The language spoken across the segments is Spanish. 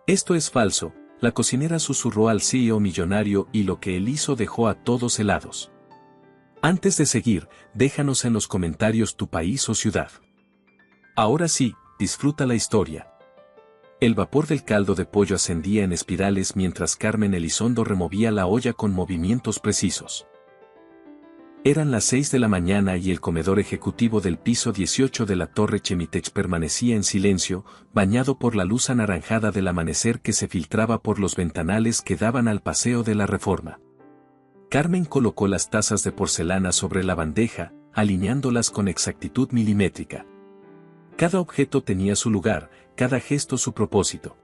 Esto es falso, la cocinera susurró al CEO millonario y lo que él hizo dejó a todos helados. Antes de seguir, déjanos en los comentarios tu país o ciudad. Ahora sí, disfruta la historia. El vapor del caldo de pollo ascendía en espirales mientras Carmen Elizondo removía la olla con movimientos precisos. Eran las 6 de la mañana y el comedor ejecutivo del piso 18 de la Torre Chemitech permanecía en silencio, bañado por la luz anaranjada del amanecer que se filtraba por los ventanales que daban al Paseo de la Reforma. Carmen colocó las tazas de porcelana sobre la bandeja, alineándolas con exactitud milimétrica. Cada objeto tenía su lugar, cada gesto su propósito.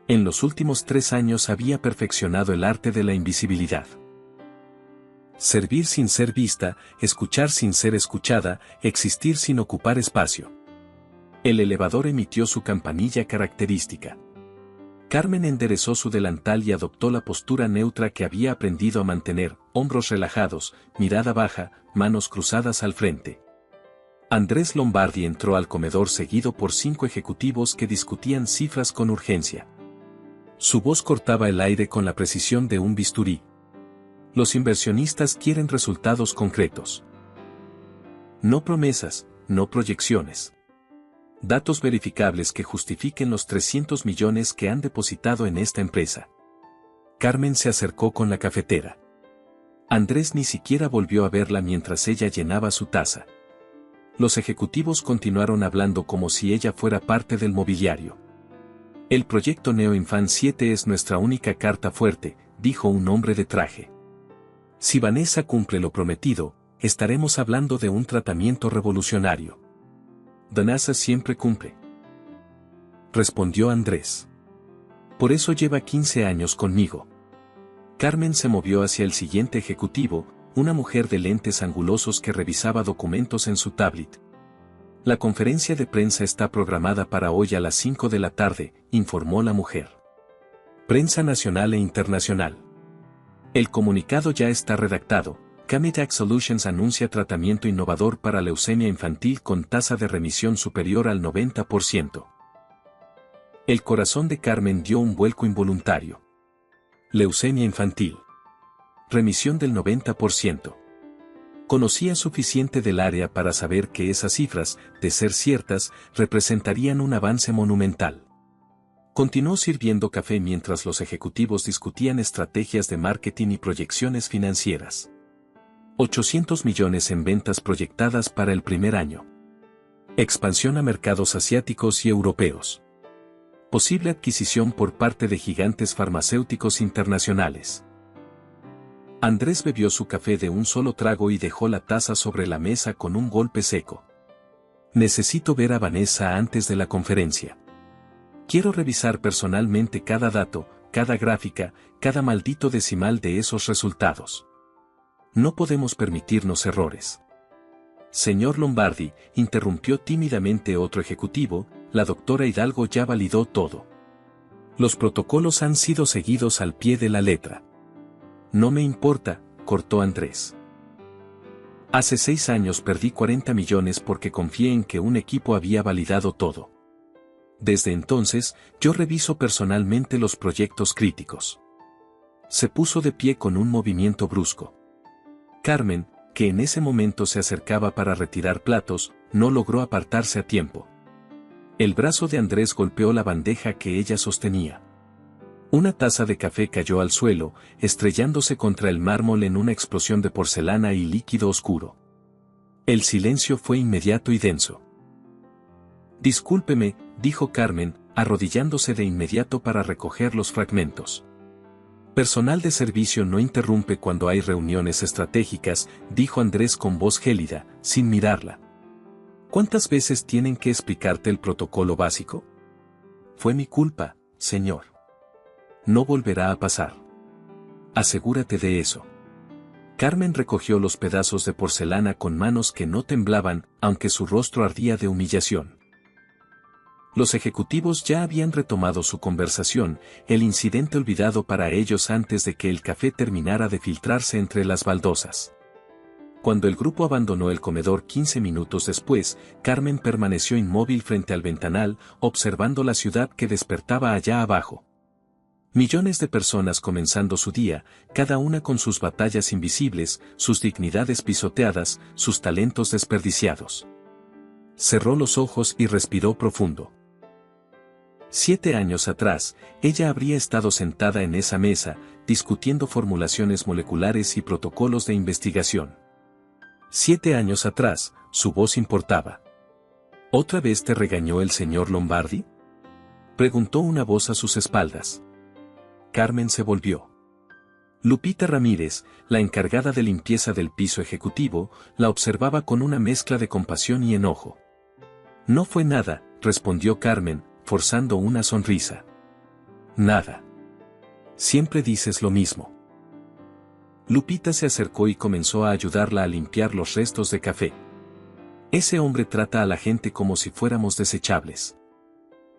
En los últimos 3 años había perfeccionado el arte de la invisibilidad. Servir sin ser vista, escuchar sin ser escuchada, existir sin ocupar espacio. El elevador emitió su campanilla característica. Carmen enderezó su delantal y adoptó la postura neutra que había aprendido a mantener, hombros relajados, mirada baja, manos cruzadas al frente. Andrés Lombardi entró al comedor seguido por 5 ejecutivos que discutían cifras con urgencia. Su voz cortaba el aire con la precisión de un bisturí. Los inversionistas quieren resultados concretos. No promesas, no proyecciones. Datos verificables que justifiquen los 300 millones que han depositado en esta empresa. Carmen se acercó con la cafetera. Andrés ni siquiera volvió a verla mientras ella llenaba su taza. Los ejecutivos continuaron hablando como si ella fuera parte del mobiliario. El proyecto Neoinfant 7 es nuestra única carta fuerte, dijo un hombre de traje. Si Vanessa cumple lo prometido, estaremos hablando de un tratamiento revolucionario. Vanessa siempre cumple, respondió Andrés. Por eso lleva 15 años conmigo. Carmen se movió hacia el siguiente ejecutivo, una mujer de lentes angulosos que revisaba documentos en su tablet. La conferencia de prensa está programada para hoy a las 5 de la tarde, informó la mujer. Prensa nacional e internacional. El comunicado ya está redactado. Chemitech Solutions anuncia tratamiento innovador para leucemia infantil con tasa de remisión superior al 90%. El corazón de Carmen dio un vuelco involuntario. Leucemia infantil. Remisión del 90%. Conocía suficiente del área para saber que esas cifras, de ser ciertas, representarían un avance monumental. Continuó sirviendo café mientras los ejecutivos discutían estrategias de marketing y proyecciones financieras. 800 millones en ventas proyectadas para el primer año. Expansión a mercados asiáticos y europeos. Posible adquisición por parte de gigantes farmacéuticos internacionales. Andrés bebió su café de un solo trago y dejó la taza sobre la mesa con un golpe seco. Necesito ver a Vanessa antes de la conferencia. Quiero revisar personalmente cada dato, cada gráfica, cada maldito decimal de esos resultados. No podemos permitirnos errores. Señor Lombardi, interrumpió tímidamente otro ejecutivo, la doctora Hidalgo ya validó todo. Los protocolos han sido seguidos al pie de la letra. No me importa, cortó Andrés. Hace 6 años perdí 40 millones porque confié en que un equipo había validado todo. Desde entonces, yo reviso personalmente los proyectos críticos. Se puso de pie con un movimiento brusco. Carmen, que en ese momento se acercaba para retirar platos, no logró apartarse a tiempo. El brazo de Andrés golpeó la bandeja que ella sostenía. Una taza de café cayó al suelo, estrellándose contra el mármol en una explosión de porcelana y líquido oscuro. El silencio fue inmediato y denso. Discúlpeme, dijo Carmen, arrodillándose de inmediato para recoger los fragmentos. Personal de servicio no interrumpe cuando hay reuniones estratégicas, dijo Andrés con voz gélida, sin mirarla. ¿Cuántas veces tienen que explicarte el protocolo básico? Fue mi culpa, señor. No volverá a pasar. Asegúrate de eso. Carmen recogió los pedazos de porcelana con manos que no temblaban, aunque su rostro ardía de humillación. Los ejecutivos ya habían retomado su conversación, el incidente olvidado para ellos antes de que el café terminara de filtrarse entre las baldosas. Cuando el grupo abandonó el comedor 15 minutos después, Carmen permaneció inmóvil frente al ventanal, observando la ciudad que despertaba allá abajo. Millones de personas comenzando su día, cada una con sus batallas invisibles, sus dignidades pisoteadas, sus talentos desperdiciados. Cerró los ojos y respiró profundo. 7 años atrás, ella habría estado sentada en esa mesa, discutiendo formulaciones moleculares y protocolos de investigación. 7 años atrás, su voz importaba. ¿Otra vez te regañó el señor Lombardi?, preguntó una voz a sus espaldas. Carmen se volvió. Lupita Ramírez, la encargada de limpieza del piso ejecutivo, la observaba con una mezcla de compasión y enojo. No fue nada, respondió Carmen, forzando una sonrisa. Nada. Siempre dices lo mismo. Lupita se acercó y comenzó a ayudarla a limpiar los restos de café. Ese hombre trata a la gente como si fuéramos desechables.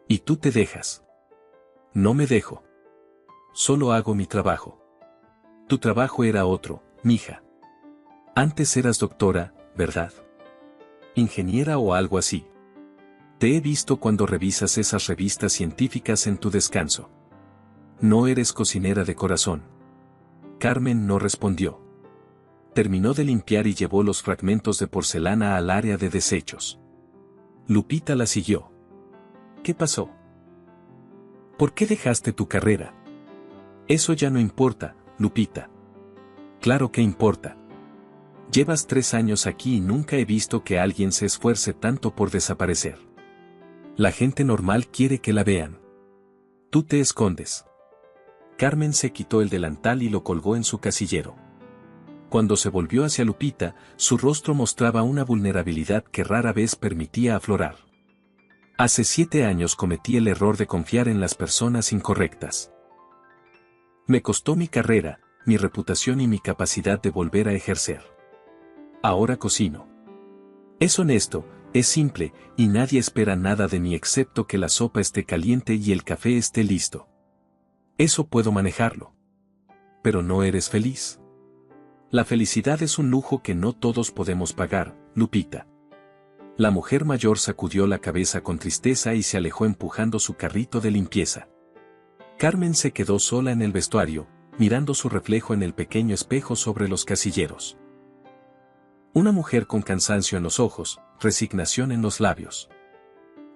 ¿Y tú te dejas? No me dejo. Solo hago mi trabajo. Tu trabajo era otro, mija. Antes eras doctora, ¿verdad? Ingeniera o algo así. Te he visto cuando revisas esas revistas científicas en tu descanso. No eres cocinera de corazón. Carmen no respondió. Terminó de limpiar y llevó los fragmentos de porcelana al área de desechos. Lupita la siguió. ¿Qué pasó? ¿Por qué dejaste tu carrera? Eso ya no importa, Lupita. Claro que importa. Llevas 3 años aquí y nunca he visto que alguien se esfuerce tanto por desaparecer. La gente normal quiere que la vean. Tú te escondes. Carmen se quitó el delantal y lo colgó en su casillero. Cuando se volvió hacia Lupita, su rostro mostraba una vulnerabilidad que rara vez permitía aflorar. Hace 7 años cometí el error de confiar en las personas incorrectas. Me costó mi carrera, mi reputación y mi capacidad de volver a ejercer. Ahora cocino. Es honesto, es simple, y nadie espera nada de mí excepto que la sopa esté caliente y el café esté listo. Eso puedo manejarlo. Pero no eres feliz. La felicidad es un lujo que no todos podemos pagar, Lupita. La mujer mayor sacudió la cabeza con tristeza y se alejó empujando su carrito de limpieza. Carmen se quedó sola en el vestuario, mirando su reflejo en el pequeño espejo sobre los casilleros. Una mujer con cansancio en los ojos, resignación en los labios.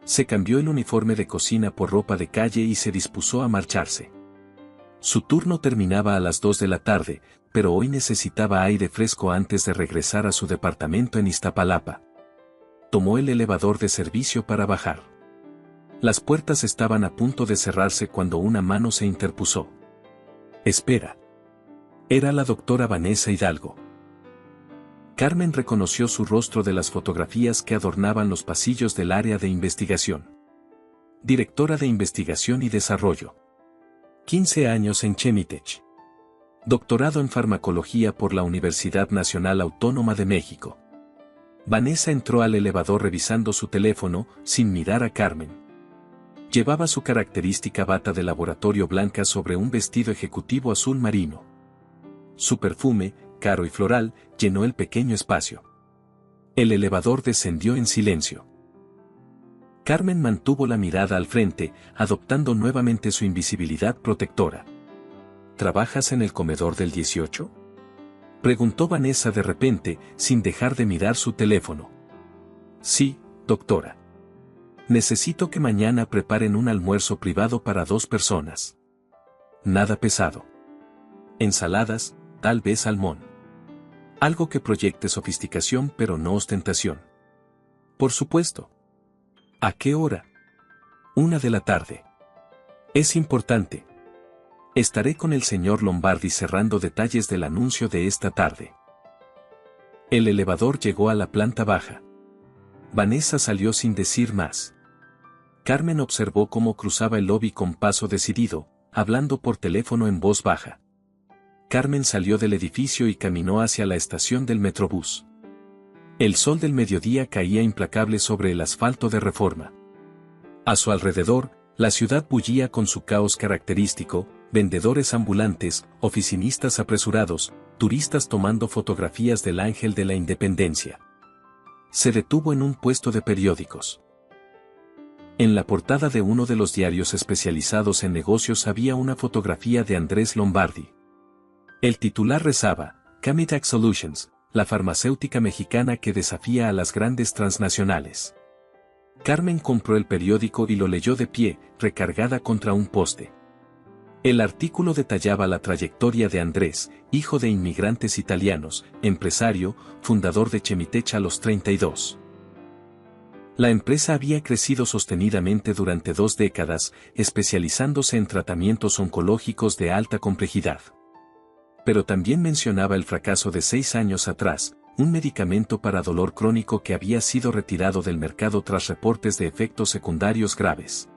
Se cambió el uniforme de cocina por ropa de calle y se dispuso a marcharse. Su turno terminaba a las 2 de la tarde, pero hoy necesitaba aire fresco antes de regresar a su departamento en Iztapalapa. Tomó el elevador de servicio para bajar. Las puertas estaban a punto de cerrarse cuando una mano se interpuso. Espera. Era la doctora Vanessa Hidalgo. Carmen reconoció su rostro de las fotografías que adornaban los pasillos del área de investigación. Directora de Investigación y Desarrollo. 15 años en Chemitech. Doctorado en Farmacología por la Universidad Nacional Autónoma de México. Vanessa entró al elevador revisando su teléfono, sin mirar a Carmen. Llevaba su característica bata de laboratorio blanca sobre un vestido ejecutivo azul marino. Su perfume, caro y floral, llenó el pequeño espacio. El elevador descendió en silencio. Carmen mantuvo la mirada al frente, adoptando nuevamente su invisibilidad protectora. ¿Trabajas en el comedor del 18? Preguntó Vanessa de repente, sin dejar de mirar su teléfono. Sí, doctora. Necesito que mañana preparen un almuerzo privado para 2 personas. Nada pesado. Ensaladas, tal vez salmón. Algo que proyecte sofisticación pero no ostentación. Por supuesto. ¿A qué hora? 1 de la tarde. Es importante. Estaré con el señor Lombardi cerrando detalles del anuncio de esta tarde. El elevador llegó a la planta baja. Vanessa salió sin decir más. Carmen observó cómo cruzaba el lobby con paso decidido, hablando por teléfono en voz baja. Carmen salió del edificio y caminó hacia la estación del Metrobús. El sol del mediodía caía implacable sobre el asfalto de Reforma. A su alrededor, la ciudad bullía con su caos característico, vendedores ambulantes, oficinistas apresurados, turistas tomando fotografías del Ángel de la Independencia. Se detuvo en un puesto de periódicos. En la portada de uno de los diarios especializados en negocios había una fotografía de Andrés Lombardi. El titular rezaba, Camitac Solutions, la farmacéutica mexicana que desafía a las grandes transnacionales. Carmen compró el periódico y lo leyó de pie, recargada contra un poste. El artículo detallaba la trayectoria de Andrés, hijo de inmigrantes italianos, empresario, fundador de Chemitech a los 32. La empresa había crecido sostenidamente durante 2 décadas, especializándose en tratamientos oncológicos de alta complejidad. Pero también mencionaba el fracaso de 6 años atrás, un medicamento para dolor crónico que había sido retirado del mercado tras reportes de efectos secundarios graves.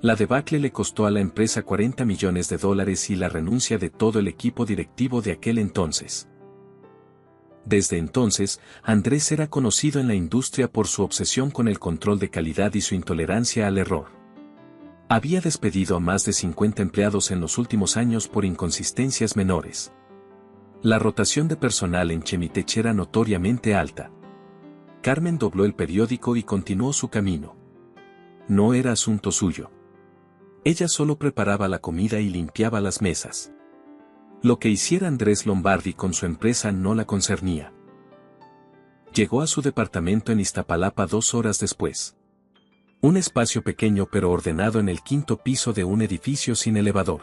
La debacle le costó a la empresa $40 millones y la renuncia de todo el equipo directivo de aquel entonces. Desde entonces, Andrés era conocido en la industria por su obsesión con el control de calidad y su intolerancia al error. Había despedido a más de 50 empleados en los últimos años por inconsistencias menores. La rotación de personal en Chemitech era notoriamente alta. Carmen dobló el periódico y continuó su camino. No era asunto suyo. Ella solo preparaba la comida y limpiaba las mesas. Lo que hiciera Andrés Lombardi con su empresa no la concernía. Llegó a su departamento en Iztapalapa 2 horas después. Un espacio pequeño pero ordenado en el 5º piso de un edificio sin elevador.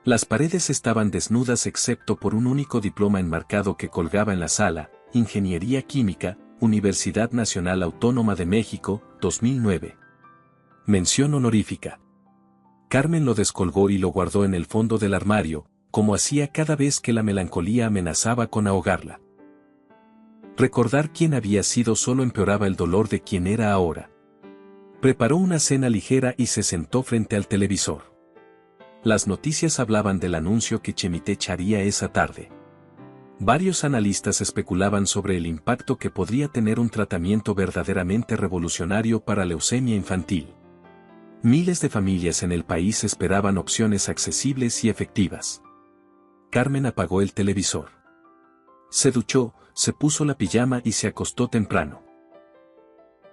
Las paredes estaban desnudas excepto por un único diploma enmarcado que colgaba en la sala, Ingeniería Química, Universidad Nacional Autónoma de México, 2009. Mención honorífica. Carmen lo descolgó y lo guardó en el fondo del armario, como hacía cada vez que la melancolía amenazaba con ahogarla. Recordar quién había sido solo empeoraba el dolor de quien era ahora. Preparó una cena ligera y se sentó frente al televisor. Las noticias hablaban del anuncio que Chemitech haría esa tarde. Varios analistas especulaban sobre el impacto que podría tener un tratamiento verdaderamente revolucionario para leucemia infantil. Miles de familias en el país esperaban opciones accesibles y efectivas. Carmen apagó el televisor. Se duchó, se puso la pijama y se acostó temprano.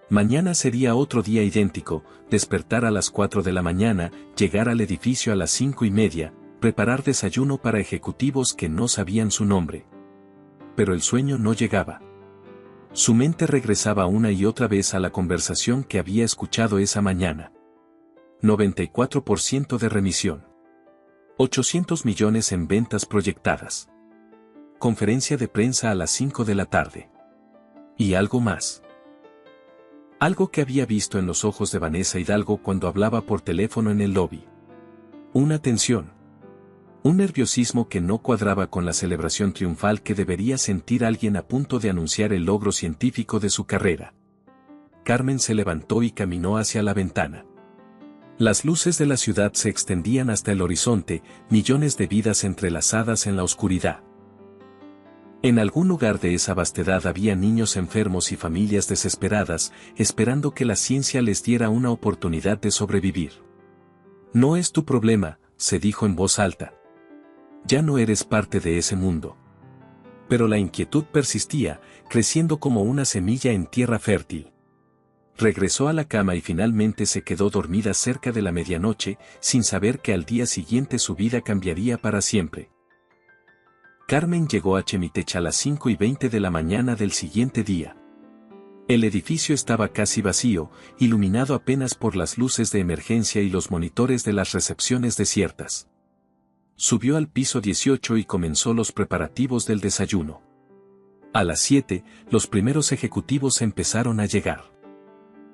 Mañana sería otro día idéntico, despertar a las 4 de la mañana, llegar al edificio a las 5:30, preparar desayuno para ejecutivos que no sabían su nombre. Pero el sueño no llegaba. Su mente regresaba una y otra vez a la conversación que había escuchado esa mañana. 94% de remisión. 800 millones en ventas proyectadas. Conferencia de prensa a las 5 de la tarde. Y algo más. Algo que había visto en los ojos de Vanessa Hidalgo cuando hablaba por teléfono en el lobby. Una tensión. Un nerviosismo que no cuadraba con la celebración triunfal que debería sentir alguien a punto de anunciar el logro científico de su carrera. Carmen se levantó y caminó hacia la ventana. Las luces de la ciudad se extendían hasta el horizonte, millones de vidas entrelazadas en la oscuridad. En algún lugar de esa vastedad había niños enfermos y familias desesperadas, esperando que la ciencia les diera una oportunidad de sobrevivir. No es tu problema, se dijo en voz alta. Ya no eres parte de ese mundo. Pero la inquietud persistía, creciendo como una semilla en tierra fértil. Regresó a la cama y finalmente se quedó dormida cerca de la medianoche, sin saber que al día siguiente su vida cambiaría para siempre. Carmen llegó a Chemitech a las 5:20 de la mañana del siguiente día. El edificio estaba casi vacío, iluminado apenas por las luces de emergencia y los monitores de las recepciones desiertas. Subió al piso 18 y comenzó los preparativos del desayuno. A las 7, los primeros ejecutivos empezaron a llegar.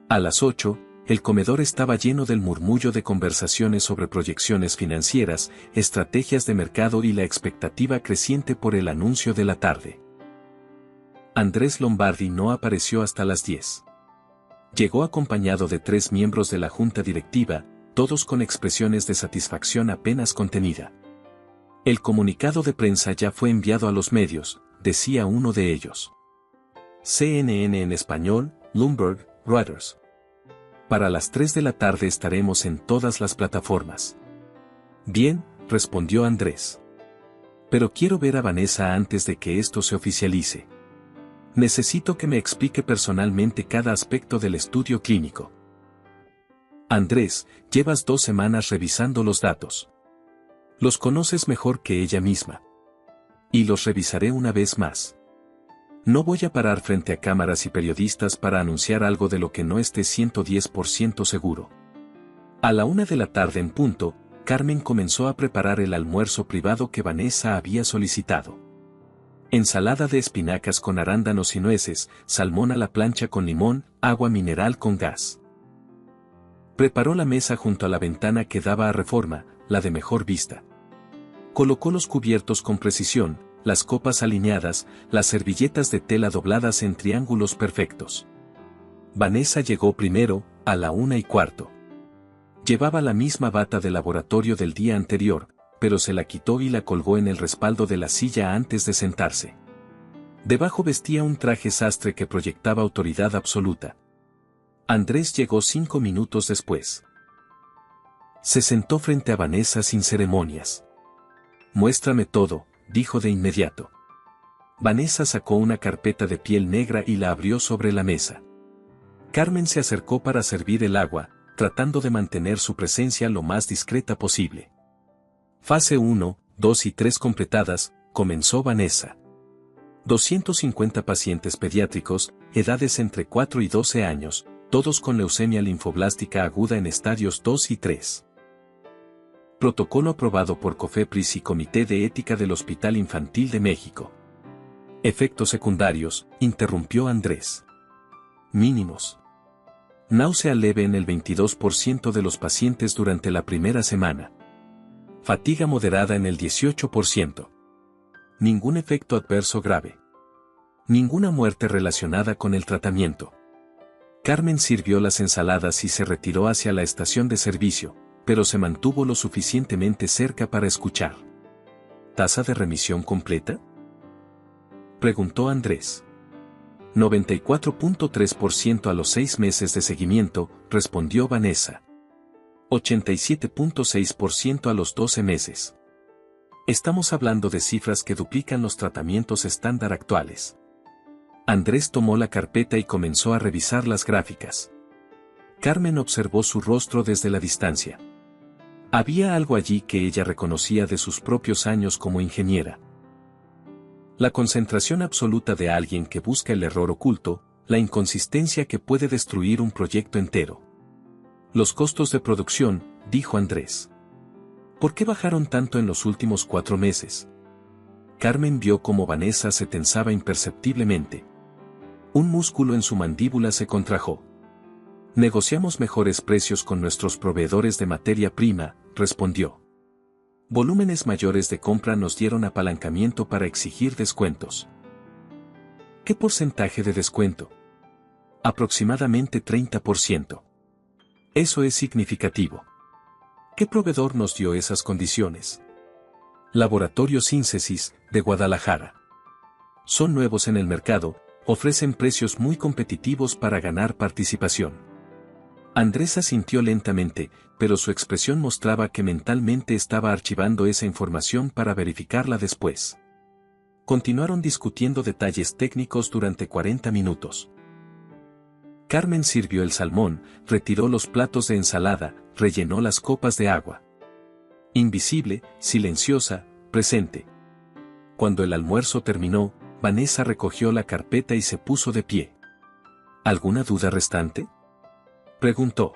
A las 8, el comedor estaba lleno del murmullo de conversaciones sobre proyecciones financieras, estrategias de mercado y la expectativa creciente por el anuncio de la tarde. Andrés Lombardi no apareció hasta las 10. Llegó acompañado de 3 miembros de la junta directiva, todos con expresiones de satisfacción apenas contenida. El comunicado de prensa ya fue enviado a los medios, decía uno de ellos. CNN en español, Bloomberg, Reuters. Para las 3 de la tarde estaremos en todas las plataformas. Bien, respondió Andrés. Pero quiero ver a Vanessa antes de que esto se oficialice. Necesito que me explique personalmente cada aspecto del estudio clínico. Andrés, llevas 2 semanas revisando los datos. Los conoces mejor que ella misma. Y los revisaré una vez más. No voy a parar frente a cámaras y periodistas para anunciar algo de lo que no esté 110% seguro. A la 1 de la tarde en punto, Carmen comenzó a preparar el almuerzo privado que Vanessa había solicitado. Ensalada de espinacas con arándanos y nueces, salmón a la plancha con limón, agua mineral con gas. Preparó la mesa junto a la ventana que daba a Reforma, la de mejor vista. Colocó los cubiertos con precisión, las copas alineadas, las servilletas de tela dobladas en triángulos perfectos. Vanessa llegó primero, a la 1:15. Llevaba la misma bata de laboratorio del día anterior, pero se la quitó y la colgó en el respaldo de la silla antes de sentarse. Debajo vestía un traje sastre que proyectaba autoridad absoluta. Andrés llegó 5 minutos después. Se sentó frente a Vanessa sin ceremonias. «Muéstrame todo», dijo de inmediato. Vanessa sacó una carpeta de piel negra y la abrió sobre la mesa. Carmen se acercó para servir el agua, tratando de mantener su presencia lo más discreta posible. Fase 1, 2 y 3 completadas, comenzó Vanessa. 250 pacientes pediátricos, edades entre 4 y 12 años, todos con leucemia linfoblástica aguda en estadios 2 y 3. Protocolo aprobado por COFEPRIS y Comité de Ética del Hospital Infantil de México. Efectos secundarios, interrumpió Andrés. Mínimos. Náusea leve en el 22% de los pacientes durante la primera semana. Fatiga moderada en el 18%. Ningún efecto adverso grave. Ninguna muerte relacionada con el tratamiento. Carmen sirvió las ensaladas y se retiró hacia la estación de servicio, pero se mantuvo lo suficientemente cerca para escuchar. ¿Tasa de remisión completa?, preguntó Andrés. 94.3% a los 6 meses de seguimiento, respondió Vanessa. 87.6% a los 12 meses. Estamos hablando de cifras que duplican los tratamientos estándar actuales. Andrés tomó la carpeta y comenzó a revisar las gráficas. Carmen observó su rostro desde la distancia. Había algo allí que ella reconocía de sus propios años como ingeniera. La concentración absoluta de alguien que busca el error oculto, la inconsistencia que puede destruir un proyecto entero. Los costos de producción, dijo Andrés. ¿Por qué bajaron tanto en los últimos 4 meses? Carmen vio cómo Vanessa se tensaba imperceptiblemente. Un músculo en su mandíbula se contrajo. Negociamos mejores precios con nuestros proveedores de materia prima, respondió. Volúmenes mayores de compra nos dieron apalancamiento para exigir descuentos. ¿Qué porcentaje de descuento? Aproximadamente 30%. Eso es significativo. ¿Qué proveedor nos dio esas condiciones? Laboratorio Síntesis, de Guadalajara. Son nuevos en el mercado, ofrecen precios muy competitivos para ganar participación. Andrés asintió lentamente, pero su expresión mostraba que mentalmente estaba archivando esa información para verificarla después. Continuaron discutiendo detalles técnicos durante 40 minutos. Carmen sirvió el salmón, retiró los platos de ensalada, rellenó las copas de agua. Invisible, silenciosa, presente. Cuando el almuerzo terminó, Vanessa recogió la carpeta y se puso de pie. ¿Alguna duda restante?, preguntó.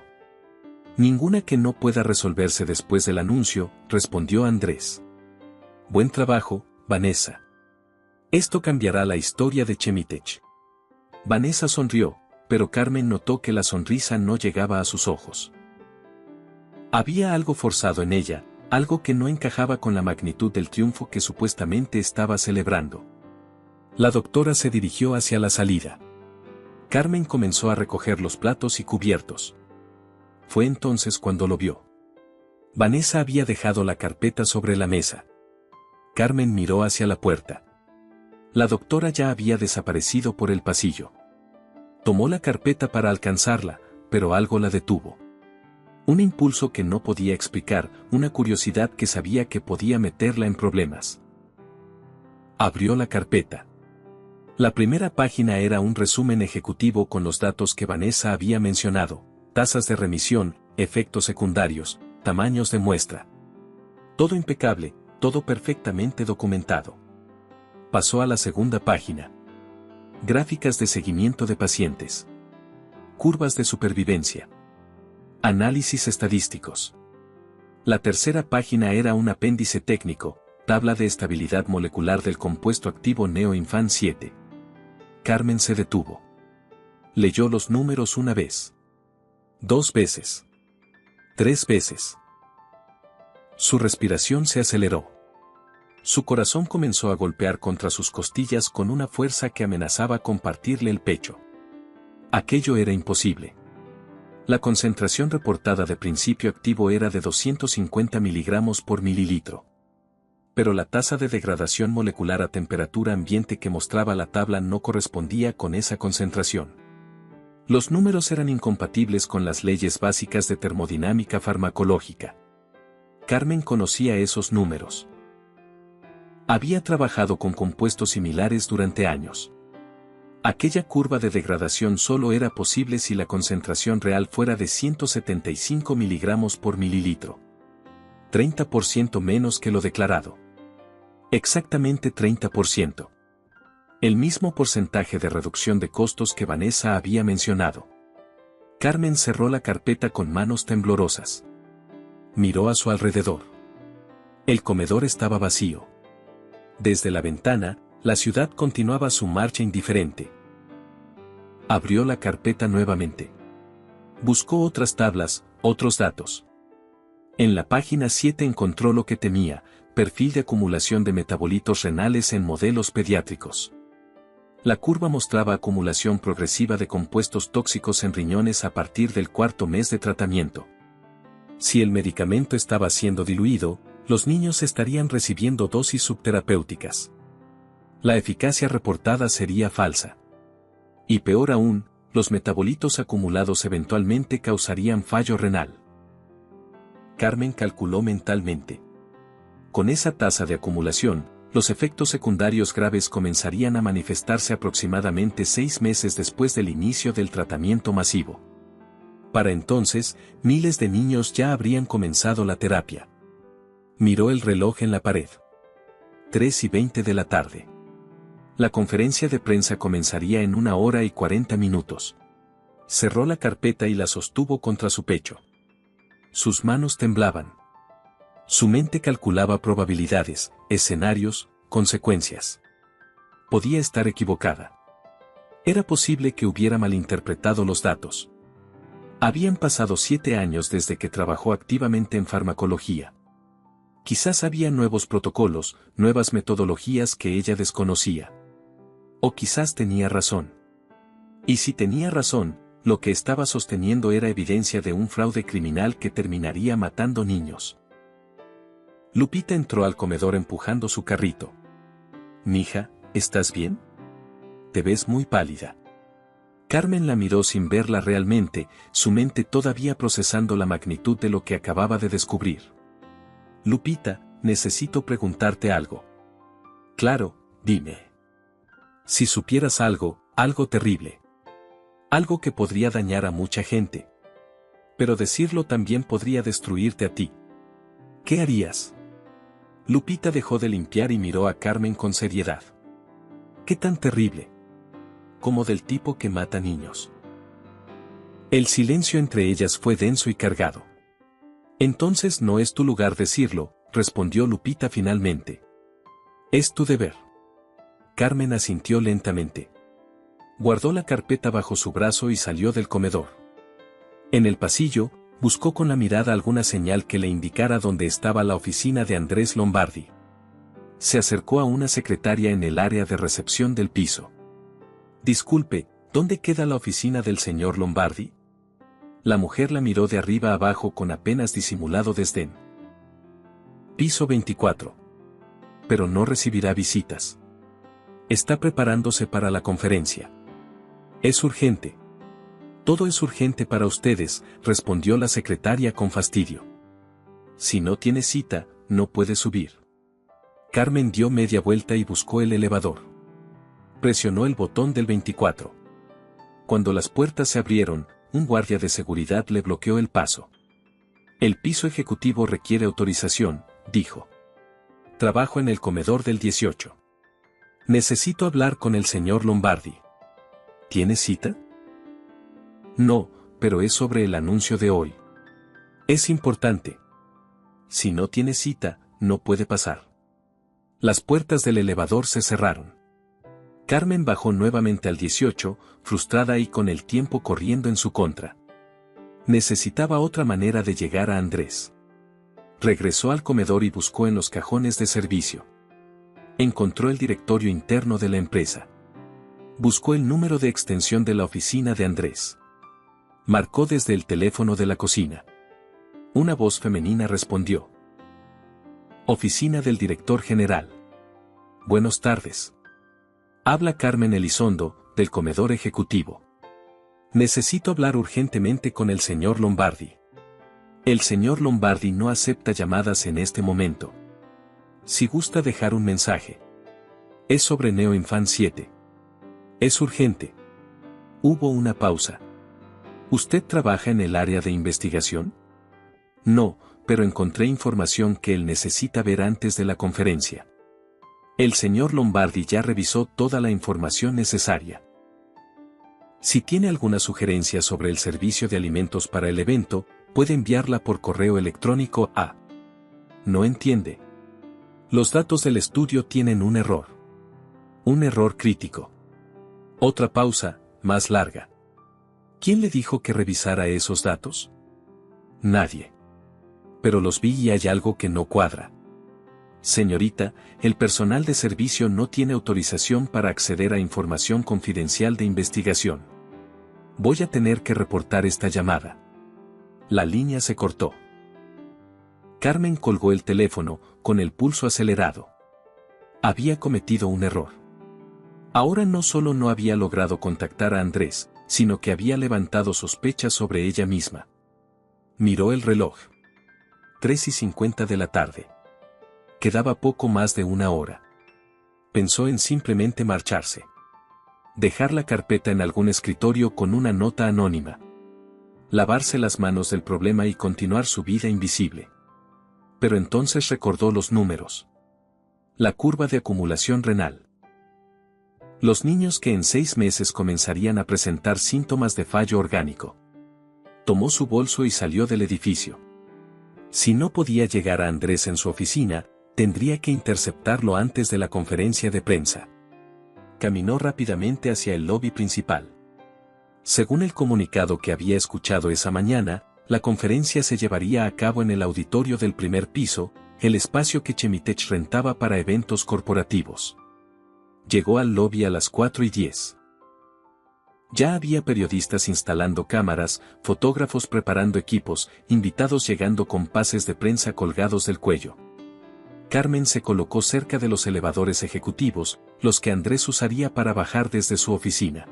Ninguna que no pueda resolverse después del anuncio, respondió Andrés. Buen trabajo, Vanessa. Esto cambiará la historia de Chemitech. Vanessa sonrió, pero Carmen notó que la sonrisa no llegaba a sus ojos. Había algo forzado en ella, algo que no encajaba con la magnitud del triunfo que supuestamente estaba celebrando. La doctora se dirigió hacia la salida. Carmen comenzó a recoger los platos y cubiertos. Fue entonces cuando lo vio. Vanessa había dejado la carpeta sobre la mesa. Carmen miró hacia la puerta. La doctora ya había desaparecido por el pasillo. Tomó la carpeta para alcanzarla, pero algo la detuvo. Un impulso que no podía explicar, una curiosidad que sabía que podía meterla en problemas. Abrió la carpeta. La primera página era un resumen ejecutivo con los datos que Vanessa había mencionado: tasas de remisión, efectos secundarios, tamaños de muestra. Todo impecable, todo perfectamente documentado. Pasó a la segunda página. Gráficas de seguimiento de pacientes. Curvas de supervivencia. Análisis estadísticos. La tercera página era un apéndice técnico: tabla de estabilidad molecular del compuesto activo Neoinfan 7. Carmen se detuvo. Leyó los números una vez. 2 veces. 3 veces. Su respiración se aceleró. Su corazón comenzó a golpear contra sus costillas con una fuerza que amenazaba con partirle el pecho. Aquello era imposible. La concentración reportada de principio activo era de 250 miligramos por mililitro. Pero la tasa de degradación molecular a temperatura ambiente que mostraba la tabla no correspondía con esa concentración. Los números eran incompatibles con las leyes básicas de termodinámica farmacológica. Carmen conocía esos números. Había trabajado con compuestos similares durante años. Aquella curva de degradación solo era posible si la concentración real fuera de 175 miligramos por mililitro. 30% menos que lo declarado. Exactamente 30%. El mismo porcentaje de reducción de costos que Vanessa había mencionado. Carmen cerró la carpeta con manos temblorosas. Miró a su alrededor. El comedor estaba vacío. Desde la ventana, la ciudad continuaba su marcha indiferente. Abrió la carpeta nuevamente. Buscó otras tablas, otros datos. En la página 7 encontró lo que temía: perfil de acumulación de metabolitos renales en modelos pediátricos. La curva mostraba acumulación progresiva de compuestos tóxicos en riñones a partir del 4º mes de tratamiento. Si el medicamento estaba siendo diluido, los niños estarían recibiendo dosis subterapéuticas. La eficacia reportada sería falsa. Y peor aún, los metabolitos acumulados eventualmente causarían fallo renal. Carmen calculó mentalmente. Con esa tasa de acumulación, los efectos secundarios graves comenzarían a manifestarse aproximadamente 6 meses después del inicio del tratamiento masivo. Para entonces, miles de niños ya habrían comenzado la terapia. Miró el reloj en la pared. 3:20 de la tarde. La conferencia de prensa comenzaría en 1 hora y 40 minutos. Cerró la carpeta y la sostuvo contra su pecho. Sus manos temblaban. Su mente calculaba probabilidades, escenarios, consecuencias. Podía estar equivocada. Era posible que hubiera malinterpretado los datos. Habían pasado 7 años desde que trabajó activamente en farmacología. Quizás había nuevos protocolos, nuevas metodologías que ella desconocía. O quizás tenía razón. Y si tenía razón, lo que estaba sosteniendo era evidencia de un fraude criminal que terminaría matando niños. Lupita entró al comedor empujando su carrito. «Mija, ¿estás bien? Te ves muy pálida». Carmen la miró sin verla realmente, su mente todavía procesando la magnitud de lo que acababa de descubrir. «Lupita, necesito preguntarte algo». «Claro, dime». «Si supieras algo, algo terrible. Algo que podría dañar a mucha gente. Pero decirlo también podría destruirte a ti. ¿Qué harías?». Lupita dejó de limpiar y miró a Carmen con seriedad. «¿Qué tan terrible?». «Como del tipo que mata niños». El silencio entre ellas fue denso y cargado. «Entonces no es tu lugar decirlo», respondió Lupita finalmente. «Es tu deber». Carmen asintió lentamente. Guardó la carpeta bajo su brazo y salió del comedor. En el pasillo, buscó con la mirada alguna señal que le indicara dónde estaba la oficina de Andrés Lombardi. Se acercó a una secretaria en el área de recepción del piso. «Disculpe, ¿dónde queda la oficina del señor Lombardi?». La mujer la miró de arriba abajo con apenas disimulado desdén. «Piso 24. Pero no recibirá visitas. Está preparándose para la conferencia. Es urgente». Todo es urgente para ustedes, respondió la secretaria con fastidio. Si no tiene cita, no puede subir. Carmen dio media vuelta y buscó el elevador. Presionó el botón del 24. Cuando las puertas se abrieron, un guardia de seguridad le bloqueó el paso. El piso ejecutivo requiere autorización, dijo. Trabajo en el comedor del 18. Necesito hablar con el señor Lombardi. ¿Tiene cita? No, pero es sobre el anuncio de hoy. Es importante. Si no tiene cita, no puede pasar. Las puertas del elevador se cerraron. Carmen bajó nuevamente al 18, frustrada y con el tiempo corriendo en su contra. Necesitaba otra manera de llegar a Andrés. Regresó al comedor y buscó en los cajones de servicio. Encontró el directorio interno de la empresa. Buscó el número de extensión de la oficina de Andrés. Marcó desde el teléfono de la cocina. Una voz femenina respondió. Oficina del director general. Buenas tardes. Habla Carmen Elizondo, del comedor ejecutivo. Necesito hablar urgentemente con el señor Lombardi. El señor Lombardi no acepta llamadas en este momento. Si gusta dejar un mensaje. Es sobre NeoInfant 7. Es urgente. Hubo una pausa. ¿Usted trabaja en el área de investigación? No, pero encontré información que él necesita ver antes de la conferencia. El señor Lombardi ya revisó toda la información necesaria. Si tiene alguna sugerencia sobre el servicio de alimentos para el evento, puede enviarla por correo electrónico a... No entiende. Los datos del estudio tienen un error. Un error crítico. Otra pausa, más larga. ¿Quién le dijo que revisara esos datos? Nadie. Pero los vi y hay algo que no cuadra. Señorita, el personal de servicio no tiene autorización para acceder a información confidencial de investigación. Voy a tener que reportar esta llamada. La línea se cortó. Carmen colgó el teléfono, con el pulso acelerado. Había cometido un error. Ahora no solo no había logrado contactar a Andrés, sino que había levantado sospechas sobre ella misma. Miró el reloj. 3:50 de la tarde. Quedaba poco más de una hora. Pensó en simplemente marcharse. Dejar la carpeta en algún escritorio con una nota anónima. Lavarse las manos del problema y continuar su vida invisible. Pero entonces recordó los números. La curva de acumulación renal. Los niños que en 6 meses comenzarían a presentar síntomas de fallo orgánico. Tomó su bolso y salió del edificio. Si no podía llegar a Andrés en su oficina, tendría que interceptarlo antes de la conferencia de prensa. Caminó rápidamente hacia el lobby principal. Según el comunicado que había escuchado esa mañana, la conferencia se llevaría a cabo en el auditorio del primer piso, el espacio que Chemitech rentaba para eventos corporativos. Llegó al lobby a las 4:10. Ya había periodistas instalando cámaras, fotógrafos preparando equipos, invitados llegando con pases de prensa colgados del cuello. Carmen se colocó cerca de los elevadores ejecutivos, los que Andrés usaría para bajar desde su oficina.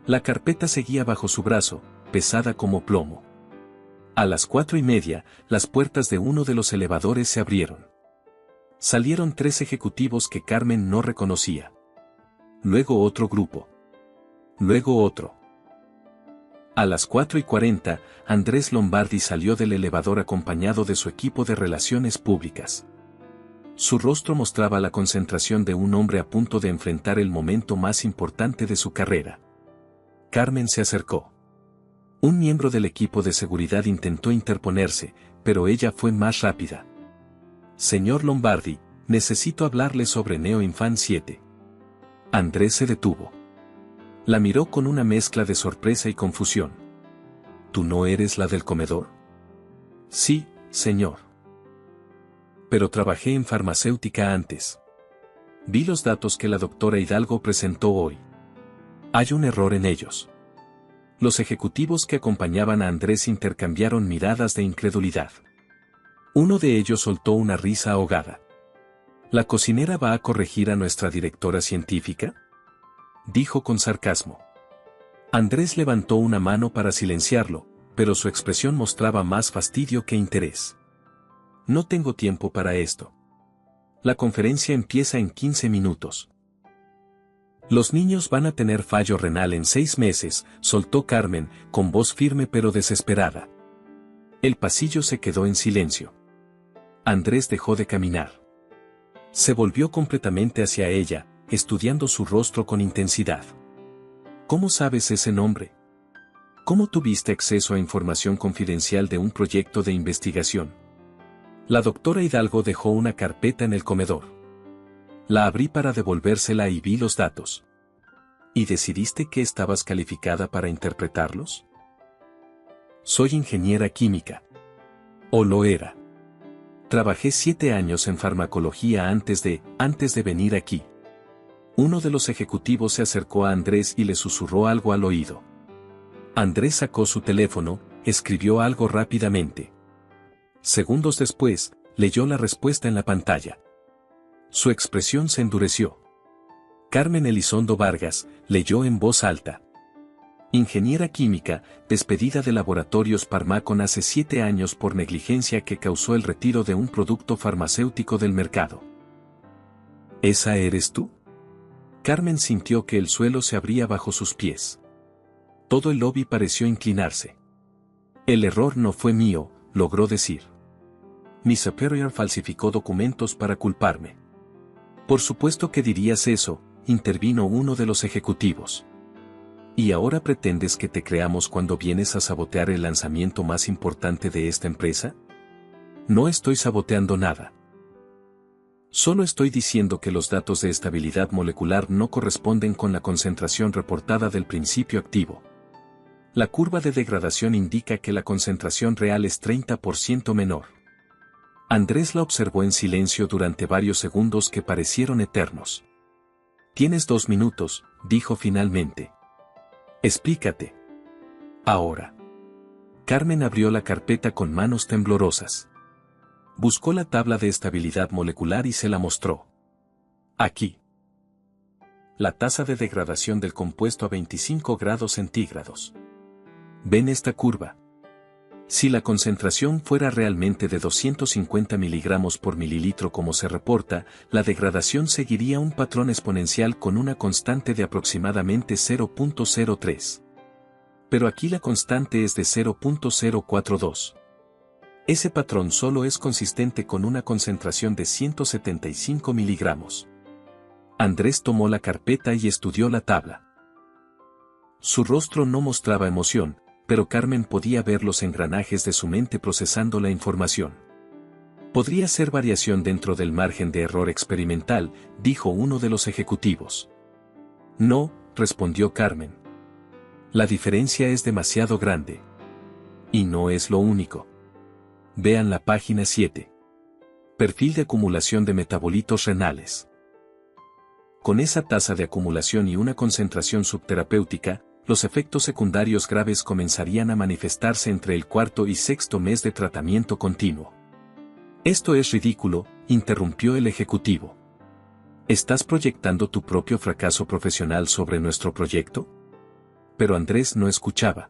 La carpeta seguía bajo su brazo, pesada como plomo. A las 4:30, las puertas de uno de los elevadores se abrieron. Salieron 3 ejecutivos que Carmen no reconocía. Luego otro grupo. Luego otro. A las 4:40, Andrés Lombardi salió del elevador acompañado de su equipo de relaciones públicas. Su rostro mostraba la concentración de un hombre a punto de enfrentar el momento más importante de su carrera. Carmen se acercó. Un miembro del equipo de seguridad intentó interponerse, pero ella fue más rápida. Señor Lombardi, necesito hablarle sobre NeoInfant 7. Andrés se detuvo. La miró con una mezcla de sorpresa y confusión. ¿Tú no eres la del comedor? Sí, señor. Pero trabajé en farmacéutica antes. Vi los datos que la doctora Hidalgo presentó hoy. Hay un error en ellos. Los ejecutivos que acompañaban a Andrés intercambiaron miradas de incredulidad. Uno de ellos soltó una risa ahogada. ¿La cocinera va a corregir a nuestra directora científica?, dijo con sarcasmo. Andrés levantó una mano para silenciarlo, pero su expresión mostraba más fastidio que interés. No tengo tiempo para esto. La conferencia empieza en 15 minutos. Los niños van a tener fallo renal en 6 meses, soltó Carmen, con voz firme pero desesperada. El pasillo se quedó en silencio. Andrés dejó de caminar. Se volvió completamente hacia ella, estudiando su rostro con intensidad. ¿Cómo sabes ese nombre? ¿Cómo tuviste acceso a información confidencial de un proyecto de investigación? La doctora Hidalgo dejó una carpeta en el comedor. La abrí para devolvérsela y vi los datos. ¿Y decidiste que estabas calificada para interpretarlos? Soy ingeniera química. O lo era. Trabajé 7 años en farmacología antes de venir aquí. Uno de los ejecutivos se acercó a Andrés y le susurró algo al oído. Andrés sacó su teléfono, escribió algo rápidamente. Segundos después, leyó la respuesta en la pantalla. Su expresión se endureció. Carmen Elizondo Vargas, leyó en voz alta. Ingeniera química, despedida de Laboratorios Pharmacon hace 7 años por negligencia que causó el retiro de un producto farmacéutico del mercado. ¿Esa eres tú? Carmen sintió que el suelo se abría bajo sus pies. Todo el lobby pareció inclinarse. El error no fue mío, logró decir. Mi superior falsificó documentos para culparme. Por supuesto que dirías eso, intervino uno de los ejecutivos. ¿Y ahora pretendes que te creamos cuando vienes a sabotear el lanzamiento más importante de esta empresa? No estoy saboteando nada. Solo estoy diciendo que los datos de estabilidad molecular no corresponden con la concentración reportada del principio activo. La curva de degradación indica que la concentración real es 30% menor. Andrés la observó en silencio durante varios segundos que parecieron eternos. Tienes 2 minutos, dijo finalmente. Explícate. Ahora. Carmen abrió la carpeta con manos temblorosas. Buscó la tabla de estabilidad molecular y se la mostró. Aquí. La tasa de degradación del compuesto a 25 grados centígrados. ¿Ven esta curva? Si la concentración fuera realmente de 250 miligramos por mililitro como se reporta, la degradación seguiría un patrón exponencial con una constante de aproximadamente 0.03. Pero aquí la constante es de 0.042. Ese patrón solo es consistente con una concentración de 175 miligramos. Andrés tomó la carpeta y estudió la tabla. Su rostro no mostraba emoción, pero Carmen podía ver los engranajes de su mente procesando la información. Podría ser variación dentro del margen de error experimental, dijo uno de los ejecutivos. No, respondió Carmen. La diferencia es demasiado grande. Y no es lo único. Vean la página 7. Perfil de acumulación de metabolitos renales. Con esa tasa de acumulación y una concentración subterapéutica, los efectos secundarios graves comenzarían a manifestarse entre el 4º y 6º mes de tratamiento continuo. Esto es ridículo, interrumpió el ejecutivo. ¿Estás proyectando tu propio fracaso profesional sobre nuestro proyecto? Pero Andrés no escuchaba.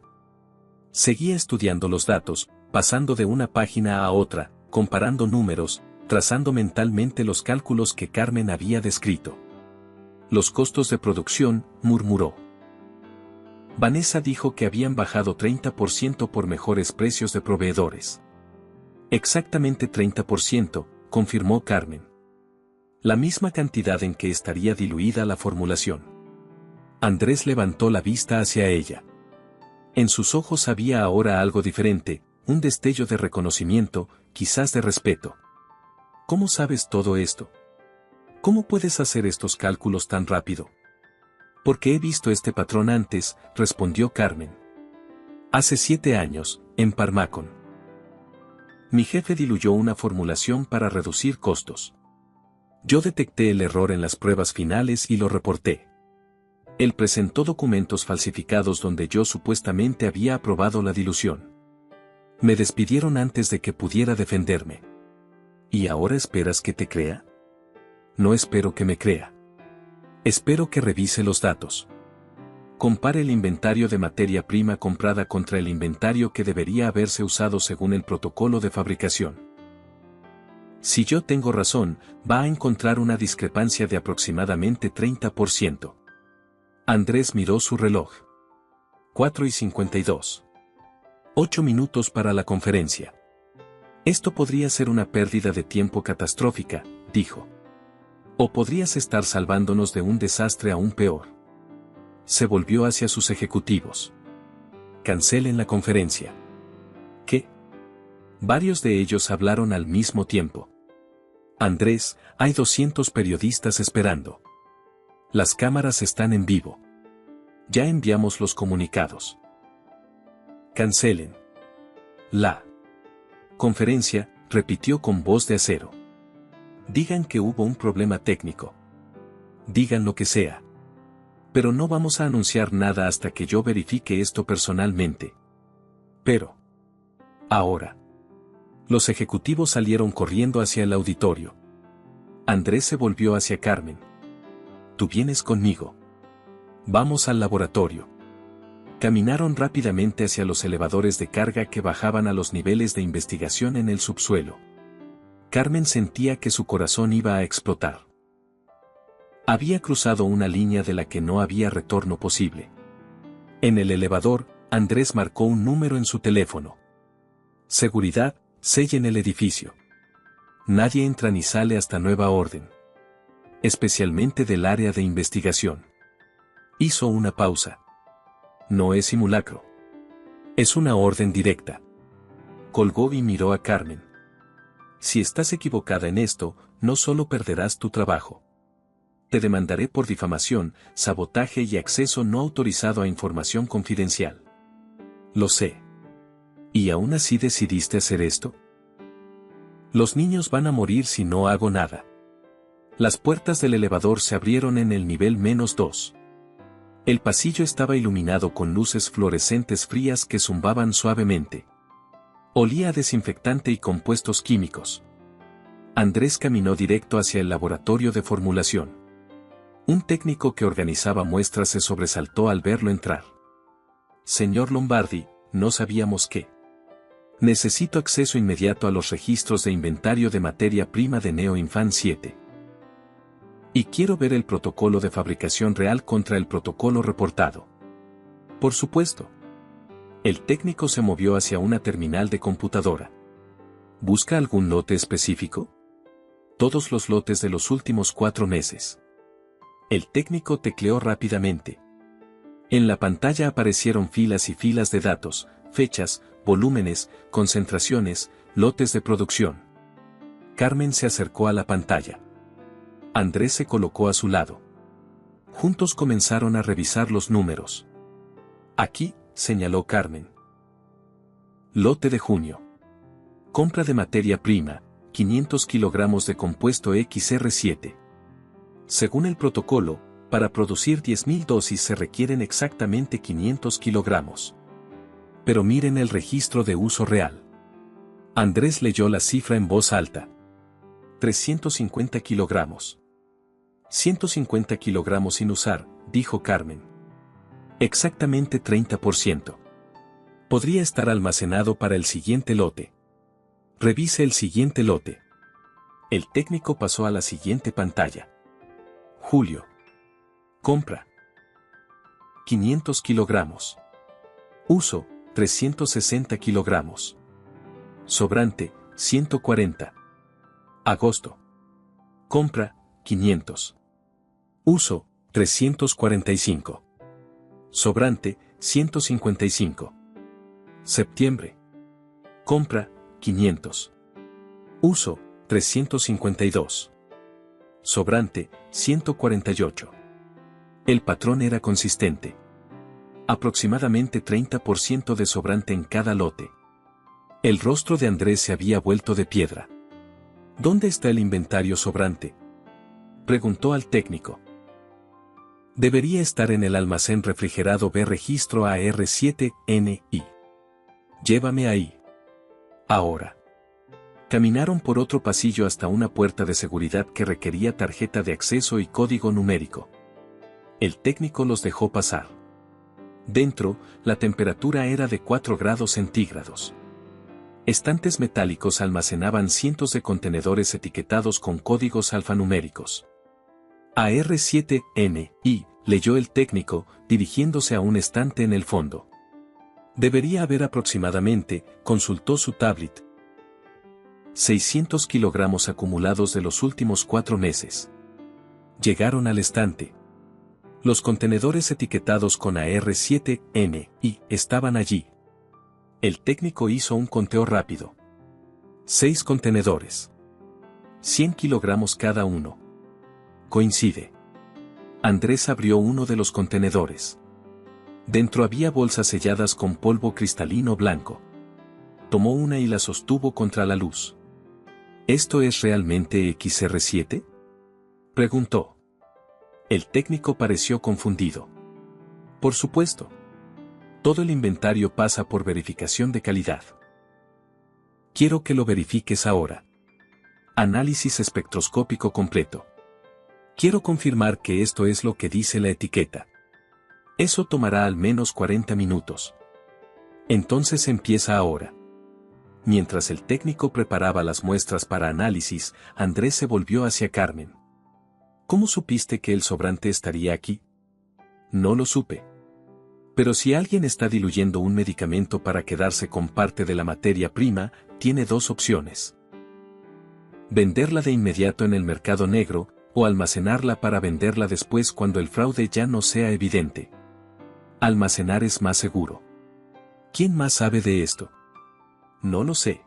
Seguía estudiando los datos, pasando de una página a otra, comparando números, trazando mentalmente los cálculos que Carmen había descrito. Los costos de producción, murmuró. Vanessa dijo que habían bajado 30% por mejores precios de proveedores. Exactamente 30%, confirmó Carmen. La misma cantidad en que estaría diluida la formulación. Andrés levantó la vista hacia ella. En sus ojos había ahora algo diferente, un destello de reconocimiento, quizás de respeto. ¿Cómo sabes todo esto? ¿Cómo puedes hacer estos cálculos tan rápido? Porque he visto este patrón antes, respondió Carmen. Hace 7 años, en Pharmacon. Mi jefe diluyó una formulación para reducir costos. Yo detecté el error en las pruebas finales y lo reporté. Él presentó documentos falsificados donde yo supuestamente había aprobado la dilución. Me despidieron antes de que pudiera defenderme. ¿Y ahora esperas que te crea? No espero que me crea. Espero que revise los datos. Compare el inventario de materia prima comprada contra el inventario que debería haberse usado según el protocolo de fabricación. Si yo tengo razón, va a encontrar una discrepancia de aproximadamente 30%. Andrés miró su reloj. 4:52. 8 minutos para la conferencia. Esto podría ser una pérdida de tiempo catastrófica, dijo. O podrías estar salvándonos de un desastre aún peor. Se volvió hacia sus ejecutivos. Cancelen la conferencia. ¿Qué? Varios de ellos hablaron al mismo tiempo. Andrés, hay 200 periodistas esperando. Las cámaras están en vivo. Ya enviamos los comunicados. Cancelen. La conferencia, repitió con voz de acero. Digan que hubo un problema técnico. Digan lo que sea. Pero no vamos a anunciar nada hasta que yo verifique esto personalmente. Pero ahora. Los ejecutivos salieron corriendo hacia el auditorio. Andrés se volvió hacia Carmen. Tú vienes conmigo. Vamos al laboratorio. Caminaron rápidamente hacia los elevadores de carga que bajaban a los niveles de investigación en el subsuelo. Carmen sentía que su corazón iba a explotar. Había cruzado una línea de la que no había retorno posible. En el elevador, Andrés marcó un número en su teléfono. Seguridad, sellen el edificio. Nadie entra ni sale hasta nueva orden. Especialmente del área de investigación. Hizo una pausa. No es simulacro. Es una orden directa. Colgó y miró a Carmen. Si estás equivocada en esto, no solo perderás tu trabajo. Te demandaré por difamación, sabotaje y acceso no autorizado a información confidencial. Lo sé. ¿Y aún así decidiste hacer esto? Los niños van a morir si no hago nada. Las puertas del elevador se abrieron en el nivel -2. El pasillo estaba iluminado con luces fluorescentes frías que zumbaban suavemente. Olía a desinfectante y compuestos químicos. Andrés caminó directo hacia el laboratorio de formulación. Un técnico que organizaba muestras se sobresaltó al verlo entrar. Señor Lombardi, no sabíamos qué. Necesito acceso inmediato a los registros de inventario de materia prima de NeoInfant 7. Y quiero ver el protocolo de fabricación real contra el protocolo reportado. Por supuesto. El técnico se movió hacia una terminal de computadora. ¿Busca algún lote específico? Todos los lotes de los últimos 4 meses. El técnico tecleó rápidamente. En la pantalla aparecieron filas y filas de datos, fechas, volúmenes, concentraciones, lotes de producción. Carmen se acercó a la pantalla. Andrés se colocó a su lado. Juntos comenzaron a revisar los números. Aquí, señaló Carmen. Lote de junio. Compra de materia prima, 500 kilogramos de compuesto XR7. Según el protocolo, para producir 10.000 dosis se requieren exactamente 500 kilogramos. Pero miren el registro de uso real. Andrés leyó la cifra en voz alta. 350 kilogramos. 150 kilogramos sin usar, dijo Carmen. Exactamente 30%. Podría estar almacenado para el siguiente lote. Revise el siguiente lote. El técnico pasó a la siguiente pantalla. Julio. Compra. 500 kilogramos. Uso, 360 kilogramos. Sobrante, 140. Agosto. Compra, 500. Uso, 345. Sobrante, 155. Septiembre. Compra, 500. Uso, 352. Sobrante, 148. El patrón era consistente. Aproximadamente 30% de sobrante en cada lote. El rostro de Andrés se había vuelto de piedra. ¿Dónde está el inventario sobrante?, preguntó al técnico. Debería estar en el almacén refrigerado B registro AR7NI. Llévame ahí. Ahora. Caminaron por otro pasillo hasta una puerta de seguridad que requería tarjeta de acceso y código numérico. El técnico los dejó pasar. Dentro, la temperatura era de 4 grados centígrados. Estantes metálicos almacenaban cientos de contenedores etiquetados con códigos alfanuméricos. AR7NI, leyó el técnico, dirigiéndose a un estante en el fondo. Debería haber aproximadamente, consultó su tablet, 600 kilogramos acumulados de los últimos 4 meses. Llegaron al estante. Los contenedores etiquetados con AR7NI estaban allí. El técnico hizo un conteo rápido. 6 contenedores. 100 kilogramos cada uno. Coincide. Andrés abrió uno de los contenedores. Dentro había bolsas selladas con polvo cristalino blanco. Tomó una y la sostuvo contra la luz. ¿Esto es realmente XR7? Preguntó. El técnico pareció confundido. Por supuesto. Todo el inventario pasa por verificación de calidad. Quiero que lo verifiques ahora. Análisis espectroscópico completo. Quiero confirmar que esto es lo que dice la etiqueta. Eso tomará al menos 40 minutos. Entonces empieza ahora. Mientras el técnico preparaba las muestras para análisis, Andrés se volvió hacia Carmen. ¿Cómo supiste que el sobrante estaría aquí? No lo supe. Pero si alguien está diluyendo un medicamento para quedarse con parte de la materia prima, tiene 2 opciones. Venderla de inmediato en el mercado negro, o almacenarla para venderla después cuando el fraude ya no sea evidente. Almacenar es más seguro. ¿Quién más sabe de esto? No lo sé.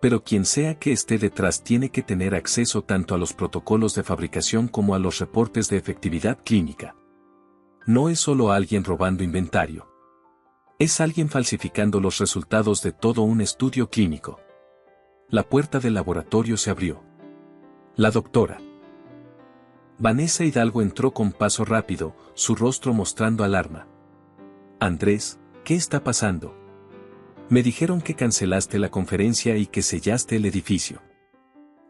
Pero quien sea que esté detrás tiene que tener acceso tanto a los protocolos de fabricación como a los reportes de efectividad clínica. No es solo alguien robando inventario. Es alguien falsificando los resultados de todo un estudio clínico. La puerta del laboratorio se abrió. La doctora Vanessa Hidalgo entró con paso rápido, su rostro mostrando alarma. Andrés, ¿qué está pasando? Me dijeron que cancelaste la conferencia y que sellaste el edificio.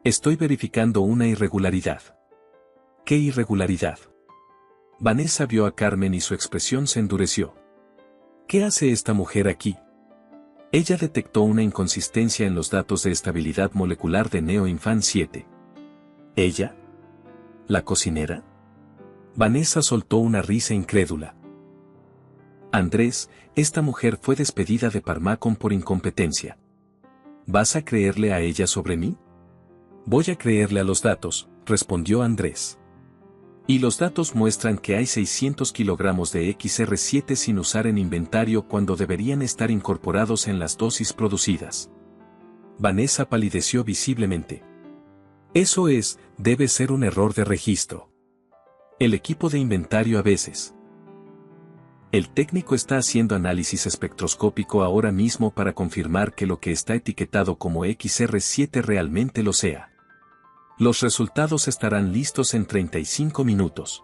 Estoy verificando una irregularidad. ¿Qué irregularidad? Vanessa vio a Carmen y su expresión se endureció. ¿Qué hace esta mujer aquí? Ella detectó una inconsistencia en los datos de estabilidad molecular de Neoinfant 7. ¿Ella? ¿La cocinera? Vanessa soltó una risa incrédula. Andrés, esta mujer fue despedida de Pharmacon por incompetencia. ¿Vas a creerle a ella sobre mí? Voy a creerle a los datos, respondió Andrés. Y los datos muestran que hay 600 kilogramos de XR7 sin usar en inventario cuando deberían estar incorporados en las dosis producidas. Vanessa palideció visiblemente. Eso debe ser un error de registro. El equipo de inventario a veces. El técnico está haciendo análisis espectroscópico ahora mismo para confirmar que lo que está etiquetado como XR7 realmente lo sea. Los resultados estarán listos en 35 minutos.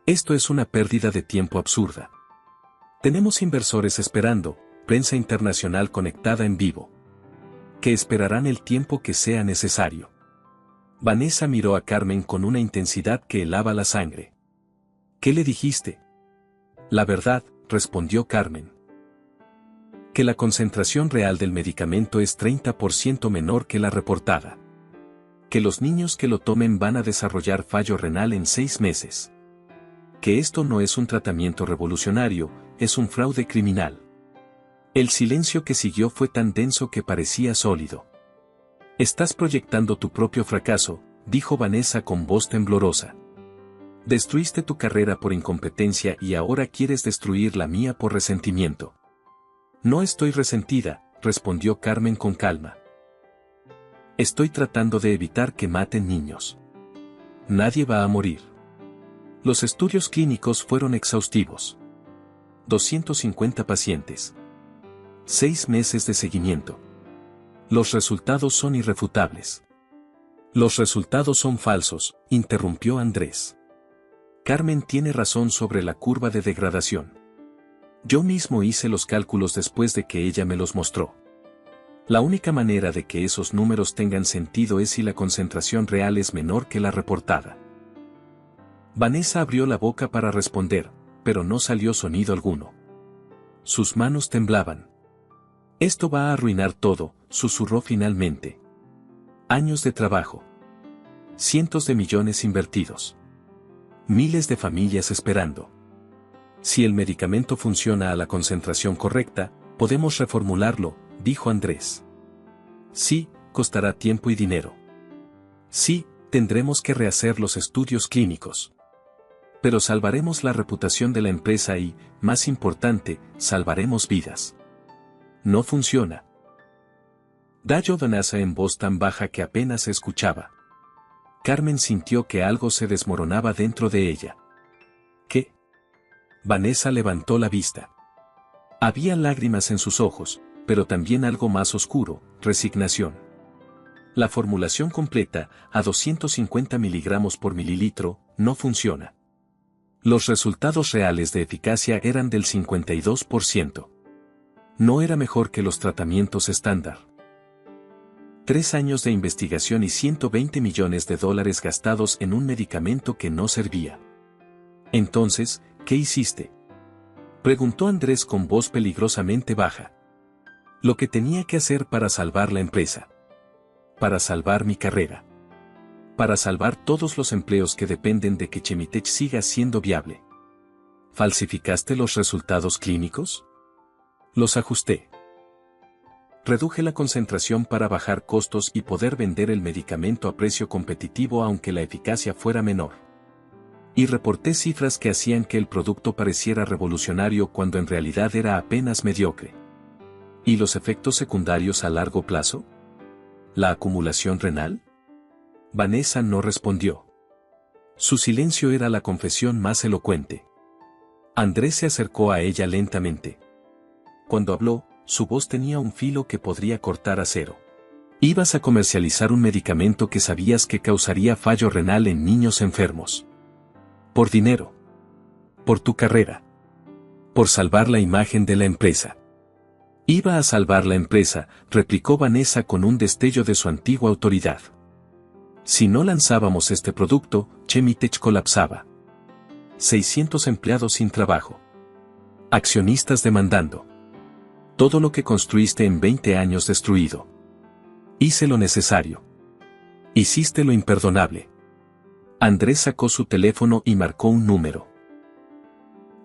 Esto es una pérdida de tiempo absurda. Tenemos inversores esperando, prensa internacional conectada en vivo. Que esperarán el tiempo que sea necesario. Vanessa miró a Carmen con una intensidad que helaba la sangre. ¿Qué le dijiste? La verdad, respondió Carmen. Que la concentración real del medicamento es 30% menor que la reportada. Que los niños que lo tomen van a desarrollar fallo renal en 6 meses. Que esto no es un tratamiento revolucionario, es un fraude criminal. El silencio que siguió fue tan denso que parecía sólido. Estás proyectando tu propio fracaso, dijo Vanessa con voz temblorosa. Destruiste tu carrera por incompetencia y ahora quieres destruir la mía por resentimiento. No estoy resentida, respondió Carmen con calma. Estoy tratando de evitar que maten niños. Nadie va a morir. Los estudios clínicos fueron exhaustivos. 250 pacientes. 6 meses de seguimiento. Los resultados son irrefutables. Los resultados son falsos, interrumpió Andrés. Carmen tiene razón sobre la curva de degradación. Yo mismo hice los cálculos después de que ella me los mostró. La única manera de que esos números tengan sentido es si la concentración real es menor que la reportada. Vanessa abrió la boca para responder, pero no salió sonido alguno. Sus manos temblaban. Esto va a arruinar todo, susurró finalmente. Años de trabajo. Cientos de millones invertidos. Miles de familias esperando. Si el medicamento funciona a la concentración correcta, podemos reformularlo, dijo Andrés. Sí, costará tiempo y dinero. Sí, tendremos que rehacer los estudios clínicos. Pero salvaremos la reputación de la empresa y, más importante, salvaremos vidas. No funciona. Dayó Vanessa en voz tan baja que apenas se escuchaba. Carmen sintió que algo se desmoronaba dentro de ella. ¿Qué? Vanessa levantó la vista. Había lágrimas en sus ojos, pero también algo más oscuro, resignación. La formulación completa, a 250 miligramos por mililitro, no funciona. Los resultados reales de eficacia eran del 52%. No era mejor que los tratamientos estándar. 3 años de investigación y 120 millones de dólares gastados en un medicamento que no servía. Entonces, ¿qué hiciste? Preguntó Andrés con voz peligrosamente baja. Lo que tenía que hacer para salvar la empresa. Para salvar mi carrera. Para salvar todos los empleos que dependen de que Chemitech siga siendo viable. ¿Falsificaste los resultados clínicos? Los ajusté. Reduje la concentración para bajar costos y poder vender el medicamento a precio competitivo aunque la eficacia fuera menor. Y reporté cifras que hacían que el producto pareciera revolucionario cuando en realidad era apenas mediocre. ¿Y los efectos secundarios a largo plazo? ¿La acumulación renal? Vanessa no respondió. Su silencio era la confesión más elocuente. Andrés se acercó a ella lentamente. Cuando habló, su voz tenía un filo que podría cortar acero. Ibas a comercializar un medicamento que sabías que causaría fallo renal en niños enfermos. Por dinero. Por tu carrera. Por salvar la imagen de la empresa. Iba a salvar la empresa, replicó Vanessa con un destello de su antigua autoridad. Si no lanzábamos este producto, Chemitech colapsaba. 600 empleados sin trabajo. Accionistas demandando. Todo lo que construiste en 20 años destruido. Hice lo necesario. Hiciste lo imperdonable. Andrés sacó su teléfono y marcó un número.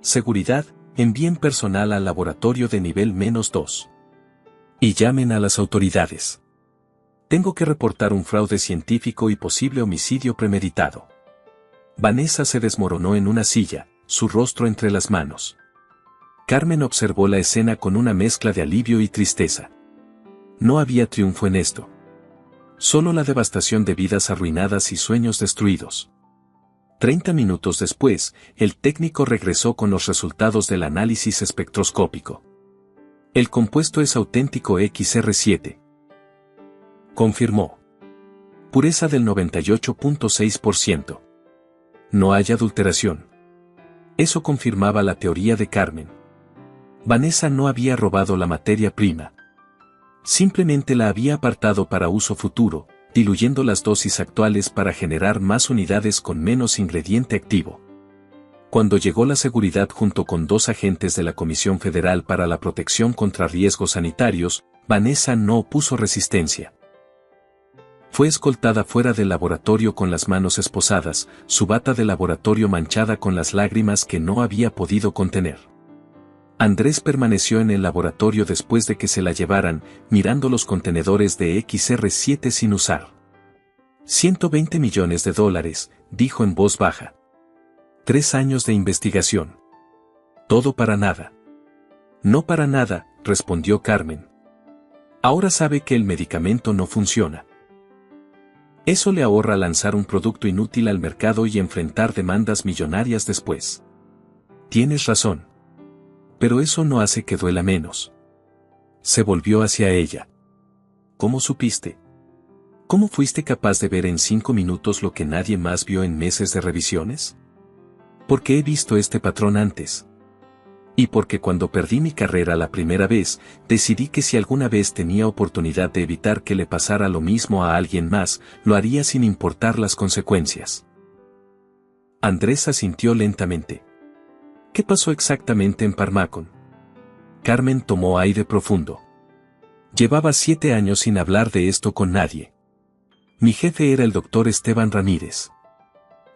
Seguridad, envíen personal al laboratorio de nivel -2. Y llamen a las autoridades. Tengo que reportar un fraude científico y posible homicidio premeditado. Vanessa se desmoronó en una silla, su rostro entre las manos. Carmen observó la escena con una mezcla de alivio y tristeza. No había triunfo en esto. Solo la devastación de vidas arruinadas y sueños destruidos. 30 minutos después, el técnico regresó con los resultados del análisis espectroscópico. El compuesto es auténtico XR7. Confirmó. Pureza del 98.6%. No hay adulteración. Eso confirmaba la teoría de Carmen. Vanessa no había robado la materia prima. Simplemente la había apartado para uso futuro, diluyendo las dosis actuales para generar más unidades con menos ingrediente activo. Cuando llegó la seguridad junto con 2 agentes de la Comisión Federal para la Protección contra Riesgos Sanitarios, Vanessa no opuso resistencia. Fue escoltada fuera del laboratorio con las manos esposadas, su bata de laboratorio manchada con las lágrimas que no había podido contener. Andrés permaneció en el laboratorio después de que se la llevaran, mirando los contenedores de XR7 sin usar. 120 millones de dólares, dijo en voz baja. 3 años de investigación. Todo para nada. No para nada, respondió Carmen. Ahora sabe que el medicamento no funciona. Eso le ahorra lanzar un producto inútil al mercado y enfrentar demandas millonarias después. Tienes razón. Pero eso no hace que duela menos. Se volvió hacia ella. ¿Cómo supiste? ¿Cómo fuiste capaz de ver en 5 minutos lo que nadie más vio en meses de revisiones? Porque he visto este patrón antes. Y porque cuando perdí mi carrera la primera vez, decidí que si alguna vez tenía oportunidad de evitar que le pasara lo mismo a alguien más, lo haría sin importar las consecuencias. Andrés asintió lentamente. ¿Qué pasó exactamente en Pharmakon? Carmen tomó aire profundo. Llevaba 7 años sin hablar de esto con nadie. Mi jefe era el doctor Esteban Ramírez.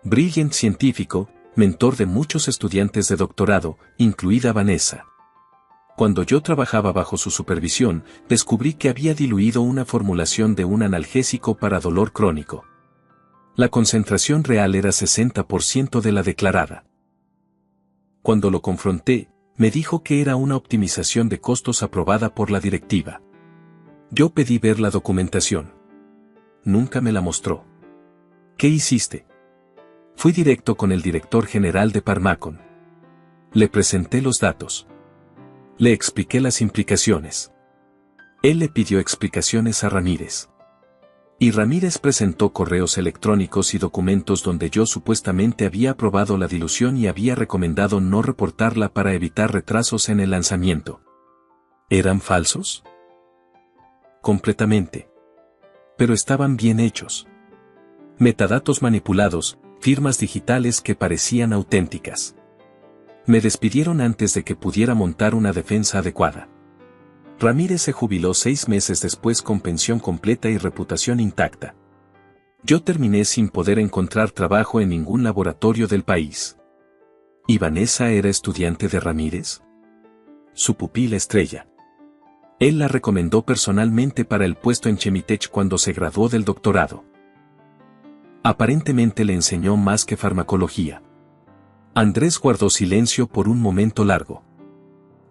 Brillante científico, mentor de muchos estudiantes de doctorado, incluida Vanessa. Cuando yo trabajaba bajo su supervisión, descubrí que había diluido una formulación de un analgésico para dolor crónico. La concentración real era 60% de la declarada. Cuando lo confronté, me dijo que era una optimización de costos aprobada por la directiva. Yo pedí ver la documentación. Nunca me la mostró. ¿Qué hiciste? Fui directo con el director general de Pharmakon. Le presenté los datos. Le expliqué las implicaciones. Él le pidió explicaciones a Ramírez. Y Ramírez presentó correos electrónicos y documentos donde yo supuestamente había aprobado la dilución y había recomendado no reportarla para evitar retrasos en el lanzamiento. ¿Eran falsos? Completamente. Pero estaban bien hechos. Metadatos manipulados, firmas digitales que parecían auténticas. Me despidieron antes de que pudiera montar una defensa adecuada. Ramírez se jubiló 6 meses después con pensión completa y reputación intacta. Yo terminé sin poder encontrar trabajo en ningún laboratorio del país. ¿Y Vanessa era estudiante de Ramírez? Su pupila estrella. Él la recomendó personalmente para el puesto en Chemitech cuando se graduó del doctorado. Aparentemente le enseñó más que farmacología. Andrés guardó silencio por un momento largo.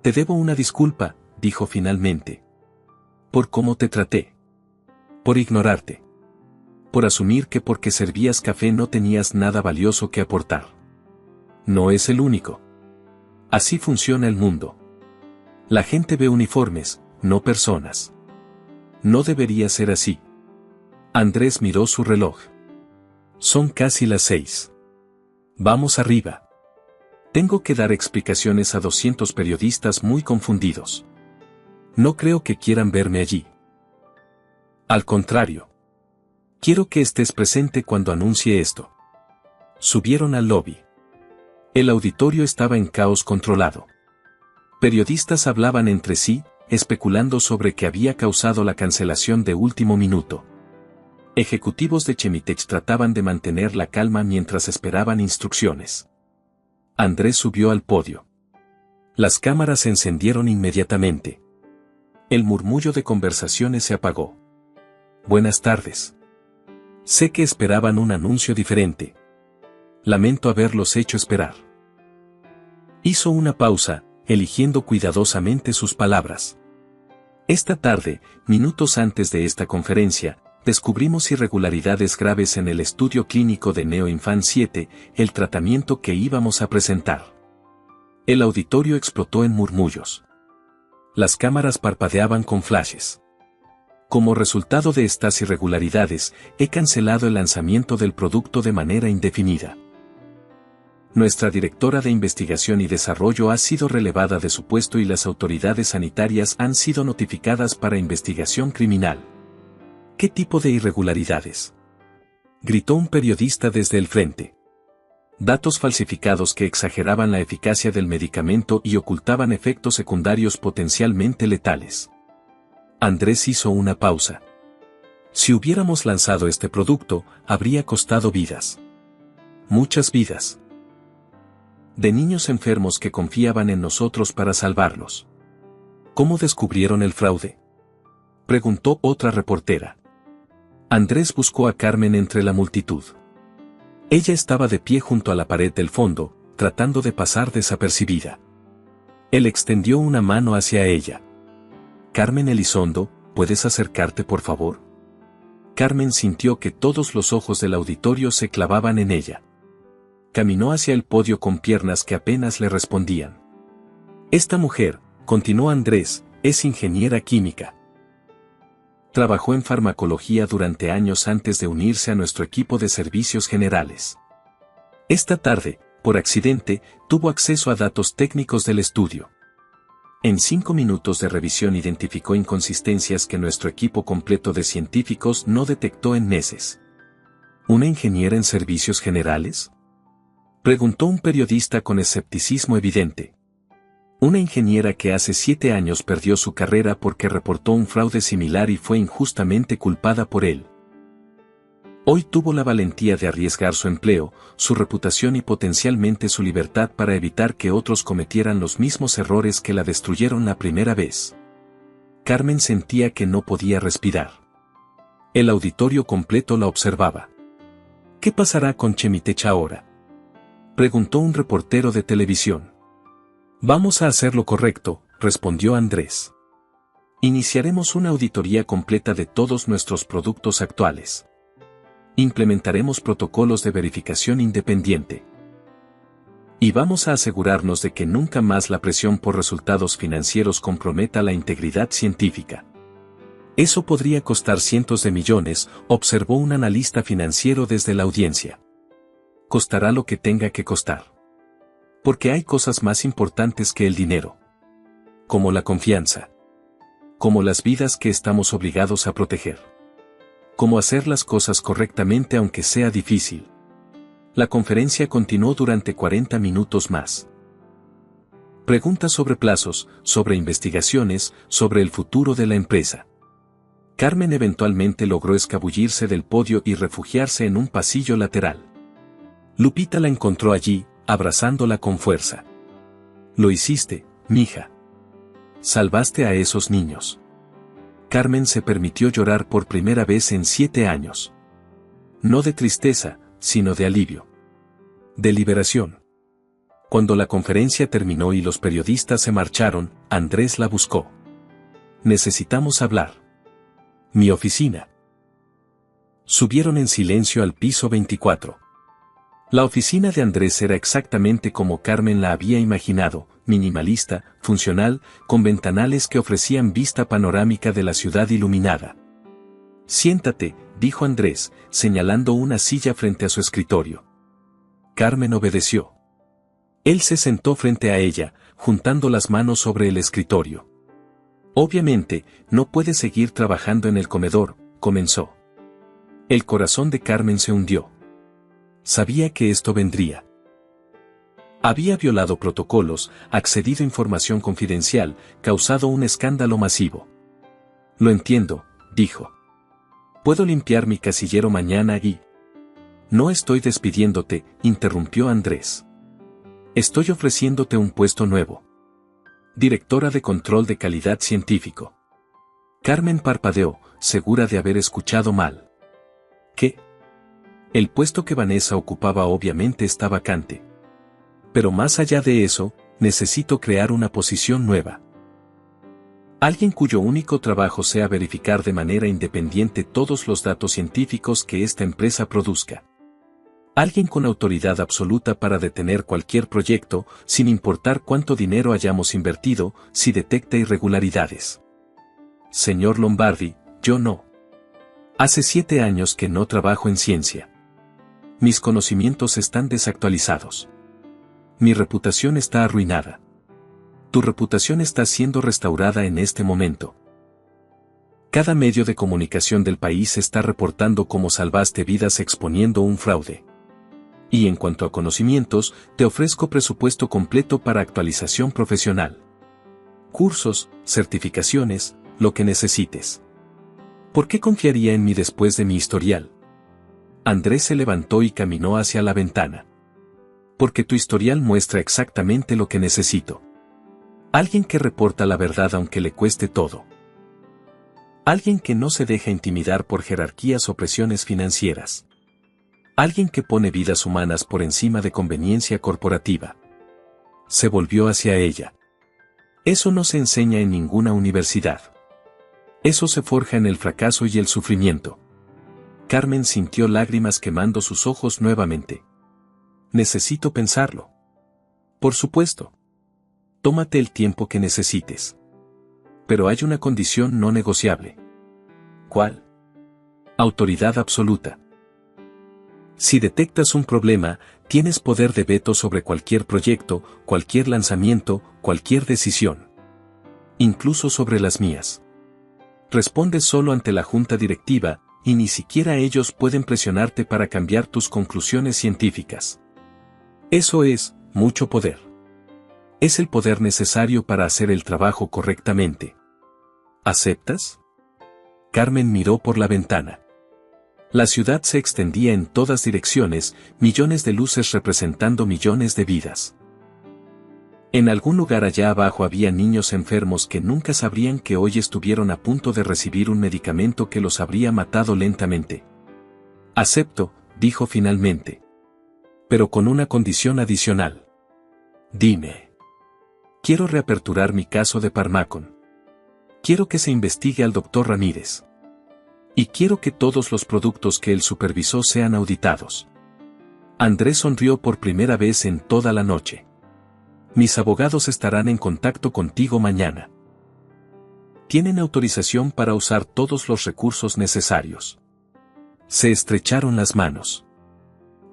Te debo una disculpa, dijo finalmente. Por cómo te traté. Por ignorarte. Por asumir que porque servías café no tenías nada valioso que aportar. No es el único. Así funciona el mundo. La gente ve uniformes, no personas. No debería ser así. Andrés miró su reloj. Son casi las 6. Vamos arriba. Tengo que dar explicaciones a 200 periodistas muy confundidos. No creo que quieran verme allí. Al contrario. Quiero que estés presente cuando anuncie esto. Subieron al lobby. El auditorio estaba en caos controlado. Periodistas hablaban entre sí, especulando sobre qué había causado la cancelación de último minuto. Ejecutivos de Chemitech trataban de mantener la calma mientras esperaban instrucciones. Andrés subió al podio. Las cámaras se encendieron inmediatamente. El murmullo de conversaciones se apagó. Buenas tardes. Sé que esperaban un anuncio diferente. Lamento haberlos hecho esperar. Hizo una pausa, eligiendo cuidadosamente sus palabras. Esta tarde, minutos antes de esta conferencia, descubrimos irregularidades graves en el estudio clínico de Neoinfant 7, el tratamiento que íbamos a presentar. El auditorio explotó en murmullos. Las cámaras parpadeaban con flashes. Como resultado de estas irregularidades, he cancelado el lanzamiento del producto de manera indefinida. Nuestra directora de investigación y desarrollo ha sido relevada de su puesto y las autoridades sanitarias han sido notificadas para investigación criminal. ¿Qué tipo de irregularidades?, gritó un periodista desde el frente. Datos falsificados que exageraban la eficacia del medicamento y ocultaban efectos secundarios potencialmente letales. Andrés hizo una pausa. Si hubiéramos lanzado este producto, habría costado vidas. Muchas vidas. De niños enfermos que confiaban en nosotros para salvarlos. ¿Cómo descubrieron el fraude?, preguntó otra reportera. Andrés buscó a Carmen entre la multitud. Ella estaba de pie junto a la pared del fondo, tratando de pasar desapercibida. Él extendió una mano hacia ella. Carmen Elizondo, ¿puedes acercarte por favor? Carmen sintió que todos los ojos del auditorio se clavaban en ella. Caminó hacia el podio con piernas que apenas le respondían. Esta mujer, continuó Andrés, es ingeniera química. Trabajó en farmacología durante años antes de unirse a nuestro equipo de servicios generales. Esta tarde, por accidente, tuvo acceso a datos técnicos del estudio. En 5 minutos de revisión identificó inconsistencias que nuestro equipo completo de científicos no detectó en meses. ¿Una ingeniera en servicios generales? Preguntó un periodista con escepticismo evidente. Una ingeniera que hace 7 años perdió su carrera porque reportó un fraude similar y fue injustamente culpada por él. Hoy tuvo la valentía de arriesgar su empleo, su reputación y potencialmente su libertad para evitar que otros cometieran los mismos errores que la destruyeron la primera vez. Carmen sentía que no podía respirar. El auditorio completo la observaba. ¿Qué pasará con Chemitecha ahora?, preguntó un reportero de televisión. Vamos a hacer lo correcto, respondió Andrés. Iniciaremos una auditoría completa de todos nuestros productos actuales. Implementaremos protocolos de verificación independiente. Y vamos a asegurarnos de que nunca más la presión por resultados financieros comprometa la integridad científica. Eso podría costar cientos de millones, observó un analista financiero desde la audiencia. Costará lo que tenga que costar. Porque hay cosas más importantes que el dinero. Como la confianza. Como las vidas que estamos obligados a proteger. Como hacer las cosas correctamente aunque sea difícil. La conferencia continuó durante 40 minutos más. Preguntas sobre plazos, sobre investigaciones, sobre el futuro de la empresa. Carmen eventualmente logró escabullirse del podio y refugiarse en un pasillo lateral. Lupita la encontró allí, abrazándola con fuerza. Lo hiciste, mija. Salvaste a esos niños. Carmen se permitió llorar por primera vez en 7 años. No de tristeza, sino de alivio. De liberación. Cuando la conferencia terminó y los periodistas se marcharon, Andrés la buscó. Necesitamos hablar. Mi oficina. Subieron en silencio al piso 24. La oficina de Andrés era exactamente como Carmen la había imaginado, minimalista, funcional, con ventanales que ofrecían vista panorámica de la ciudad iluminada. Siéntate, dijo Andrés, señalando una silla frente a su escritorio. Carmen obedeció. Él se sentó frente a ella, juntando las manos sobre el escritorio. Obviamente, no puede seguir trabajando en el comedor, comenzó. El corazón de Carmen se hundió. Sabía que esto vendría. Había violado protocolos, accedido a información confidencial, causado un escándalo masivo. Lo entiendo, dijo. Puedo limpiar mi casillero mañana y... No estoy despidiéndote, interrumpió Andrés. Estoy ofreciéndote un puesto nuevo. Directora de Control de Calidad Científico. Carmen parpadeó, segura de haber escuchado mal. ¿Qué? El puesto que Vanessa ocupaba obviamente está vacante. Pero más allá de eso, necesito crear una posición nueva. Alguien cuyo único trabajo sea verificar de manera independiente todos los datos científicos que esta empresa produzca. Alguien con autoridad absoluta para detener cualquier proyecto, sin importar cuánto dinero hayamos invertido, si detecta irregularidades. Señor Lombardi, yo no. Hace 7 años que no trabajo en ciencia. Mis conocimientos están desactualizados. Mi reputación está arruinada. Tu reputación está siendo restaurada en este momento. Cada medio de comunicación del país está reportando cómo salvaste vidas exponiendo un fraude. Y en cuanto a conocimientos, te ofrezco presupuesto completo para actualización profesional. Cursos, certificaciones, lo que necesites. ¿Por qué confiaría en mí después de mi historial? Andrés se levantó y caminó hacia la ventana. Porque tu historial muestra exactamente lo que necesito. Alguien que reporta la verdad aunque le cueste todo. Alguien que no se deja intimidar por jerarquías o presiones financieras. Alguien que pone vidas humanas por encima de conveniencia corporativa. Se volvió hacia ella. Eso no se enseña en ninguna universidad. Eso se forja en el fracaso y el sufrimiento. Carmen sintió lágrimas quemando sus ojos nuevamente. Necesito pensarlo. Por supuesto. Tómate el tiempo que necesites. Pero hay una condición no negociable. ¿Cuál? Autoridad absoluta. Si detectas un problema, tienes poder de veto sobre cualquier proyecto, cualquier lanzamiento, cualquier decisión. Incluso sobre las mías. Respondes solo ante la junta directiva, y ni siquiera ellos pueden presionarte para cambiar tus conclusiones científicas. Eso es, mucho poder. Es el poder necesario para hacer el trabajo correctamente. ¿Aceptas? Carmen miró por la ventana. La ciudad se extendía en todas direcciones, millones de luces representando millones de vidas. En algún lugar allá abajo había niños enfermos que nunca sabrían que hoy estuvieron a punto de recibir un medicamento que los habría matado lentamente. Acepto, dijo finalmente. Pero con una condición adicional. Dime. Quiero reaperturar mi caso de Pharmakon. Quiero que se investigue al Dr. Ramírez. Y quiero que todos los productos que él supervisó sean auditados. Andrés sonrió por primera vez en toda la noche. Mis abogados estarán en contacto contigo mañana. Tienen autorización para usar todos los recursos necesarios. Se estrecharon las manos.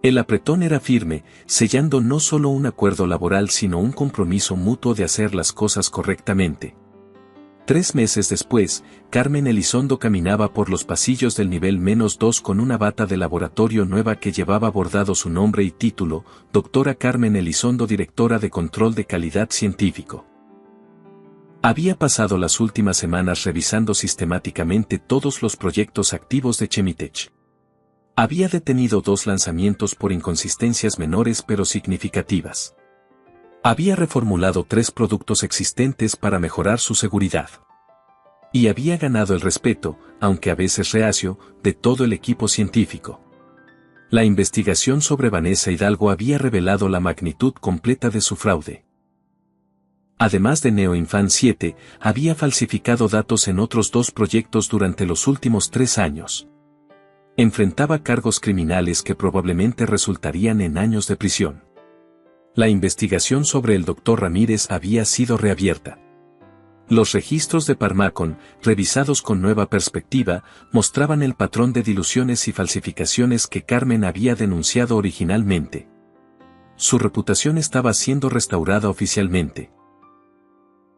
El apretón era firme, sellando no solo un acuerdo laboral sino un compromiso mutuo de hacer las cosas correctamente. 3 meses después, Carmen Elizondo caminaba por los pasillos del nivel -2 con una bata de laboratorio nueva que llevaba bordado su nombre y título, Doctora Carmen Elizondo, directora de Control de Calidad Científico. Había pasado las últimas semanas revisando sistemáticamente todos los proyectos activos de Chemitech. Había detenido 2 lanzamientos por inconsistencias menores pero significativas. Había reformulado 3 productos existentes para mejorar su seguridad. Y había ganado el respeto, aunque a veces reacio, de todo el equipo científico. La investigación sobre Vanessa Hidalgo había revelado la magnitud completa de su fraude. Además de Neoinfant 7, había falsificado datos en otros 2 proyectos durante los últimos 3 años. Enfrentaba cargos criminales que probablemente resultarían en años de prisión. La investigación sobre el Dr. Ramírez había sido reabierta. Los registros de Pharmakon, revisados con nueva perspectiva, mostraban el patrón de diluciones y falsificaciones que Carmen había denunciado originalmente. Su reputación estaba siendo restaurada oficialmente.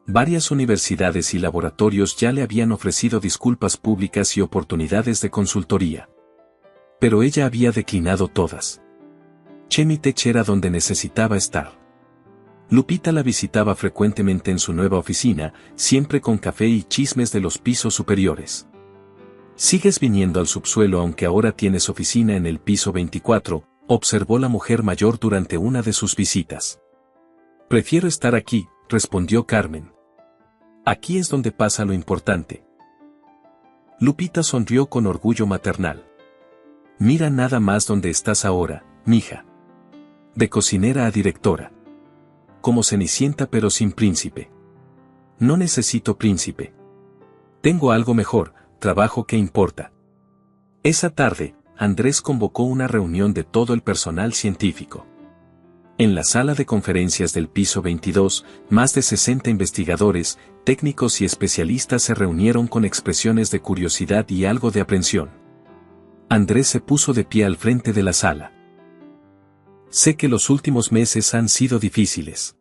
Varias universidades y laboratorios ya le habían ofrecido disculpas públicas y oportunidades de consultoría. Pero ella había declinado todas. Chemitech era donde necesitaba estar. Lupita la visitaba frecuentemente en su nueva oficina, siempre con café y chismes de los pisos superiores. «Sigues viniendo al subsuelo aunque ahora tienes oficina en el piso 24», observó la mujer mayor durante una de sus visitas. «Prefiero estar aquí», respondió Carmen. «Aquí es donde pasa lo importante». Lupita sonrió con orgullo maternal. «Mira nada más dónde estás ahora, mija. De cocinera a directora. Como Cenicienta pero sin príncipe. No necesito príncipe. Tengo algo mejor, trabajo que importa». Esa tarde, Andrés convocó una reunión de todo el personal científico. En la sala de conferencias del piso 22, más de 60 investigadores, técnicos y especialistas se reunieron con expresiones de curiosidad y algo de aprensión. Andrés se puso de pie al frente de la sala. «Sé que los últimos meses han sido difíciles.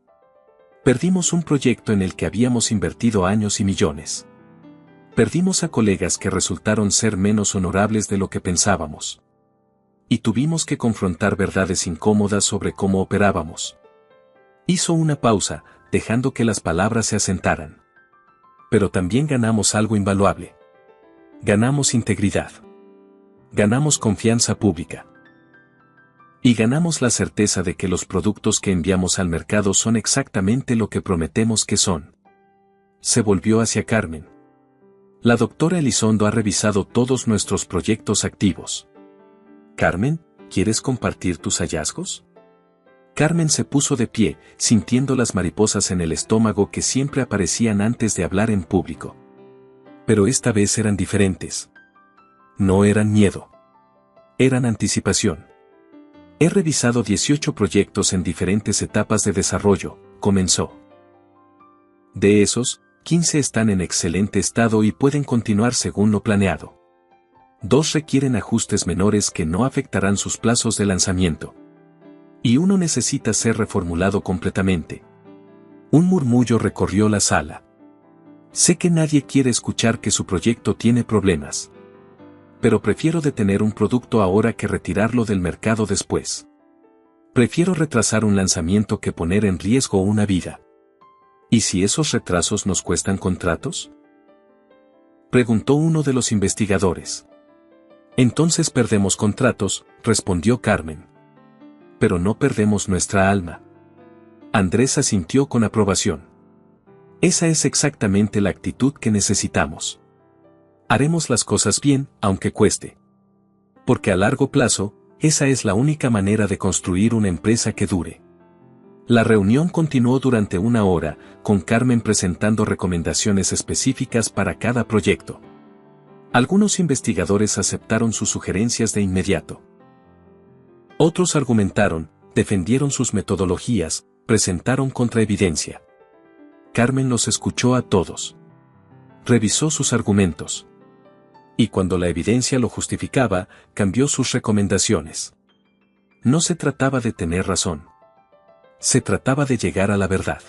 Perdimos un proyecto en el que habíamos invertido años y millones. Perdimos a colegas que resultaron ser menos honorables de lo que pensábamos. Y tuvimos que confrontar verdades incómodas sobre cómo operábamos». Hizo una pausa, dejando que las palabras se asentaran. «Pero también ganamos algo invaluable. Ganamos integridad. Ganamos confianza pública. Y ganamos la certeza de que los productos que enviamos al mercado son exactamente lo que prometemos que son». Se volvió hacia Carmen. «La doctora Elizondo ha revisado todos nuestros proyectos activos. Carmen, ¿quieres compartir tus hallazgos?». Carmen se puso de pie, sintiendo las mariposas en el estómago que siempre aparecían antes de hablar en público. Pero esta vez eran diferentes. No eran miedo. Eran anticipación. «He revisado 18 proyectos en diferentes etapas de desarrollo», comenzó. «De esos, 15 están en excelente estado y pueden continuar según lo planeado. 2 requieren ajustes menores que no afectarán sus plazos de lanzamiento. Y 1 necesita ser reformulado completamente». Un murmullo recorrió la sala. «Sé que nadie quiere escuchar que su proyecto tiene problemas. Pero prefiero detener un producto ahora que retirarlo del mercado después. Prefiero retrasar un lanzamiento que poner en riesgo una vida. ¿Y si esos retrasos nos cuestan contratos?, preguntó uno de los investigadores. Entonces perdemos contratos, respondió Carmen. Pero no perdemos nuestra alma. Andrés asintió con aprobación. Esa es exactamente la actitud que necesitamos. Haremos las cosas bien, aunque cueste. Porque a largo plazo, esa es la única manera de construir una empresa que dure. La reunión continuó durante 1 hora, con Carmen presentando recomendaciones específicas para cada proyecto. Algunos investigadores aceptaron sus sugerencias de inmediato. Otros argumentaron, defendieron sus metodologías, presentaron contraevidencia. Carmen los escuchó a todos. Revisó sus argumentos. Y cuando la evidencia lo justificaba, cambió sus recomendaciones. No se trataba de tener razón. Se trataba de llegar a la verdad.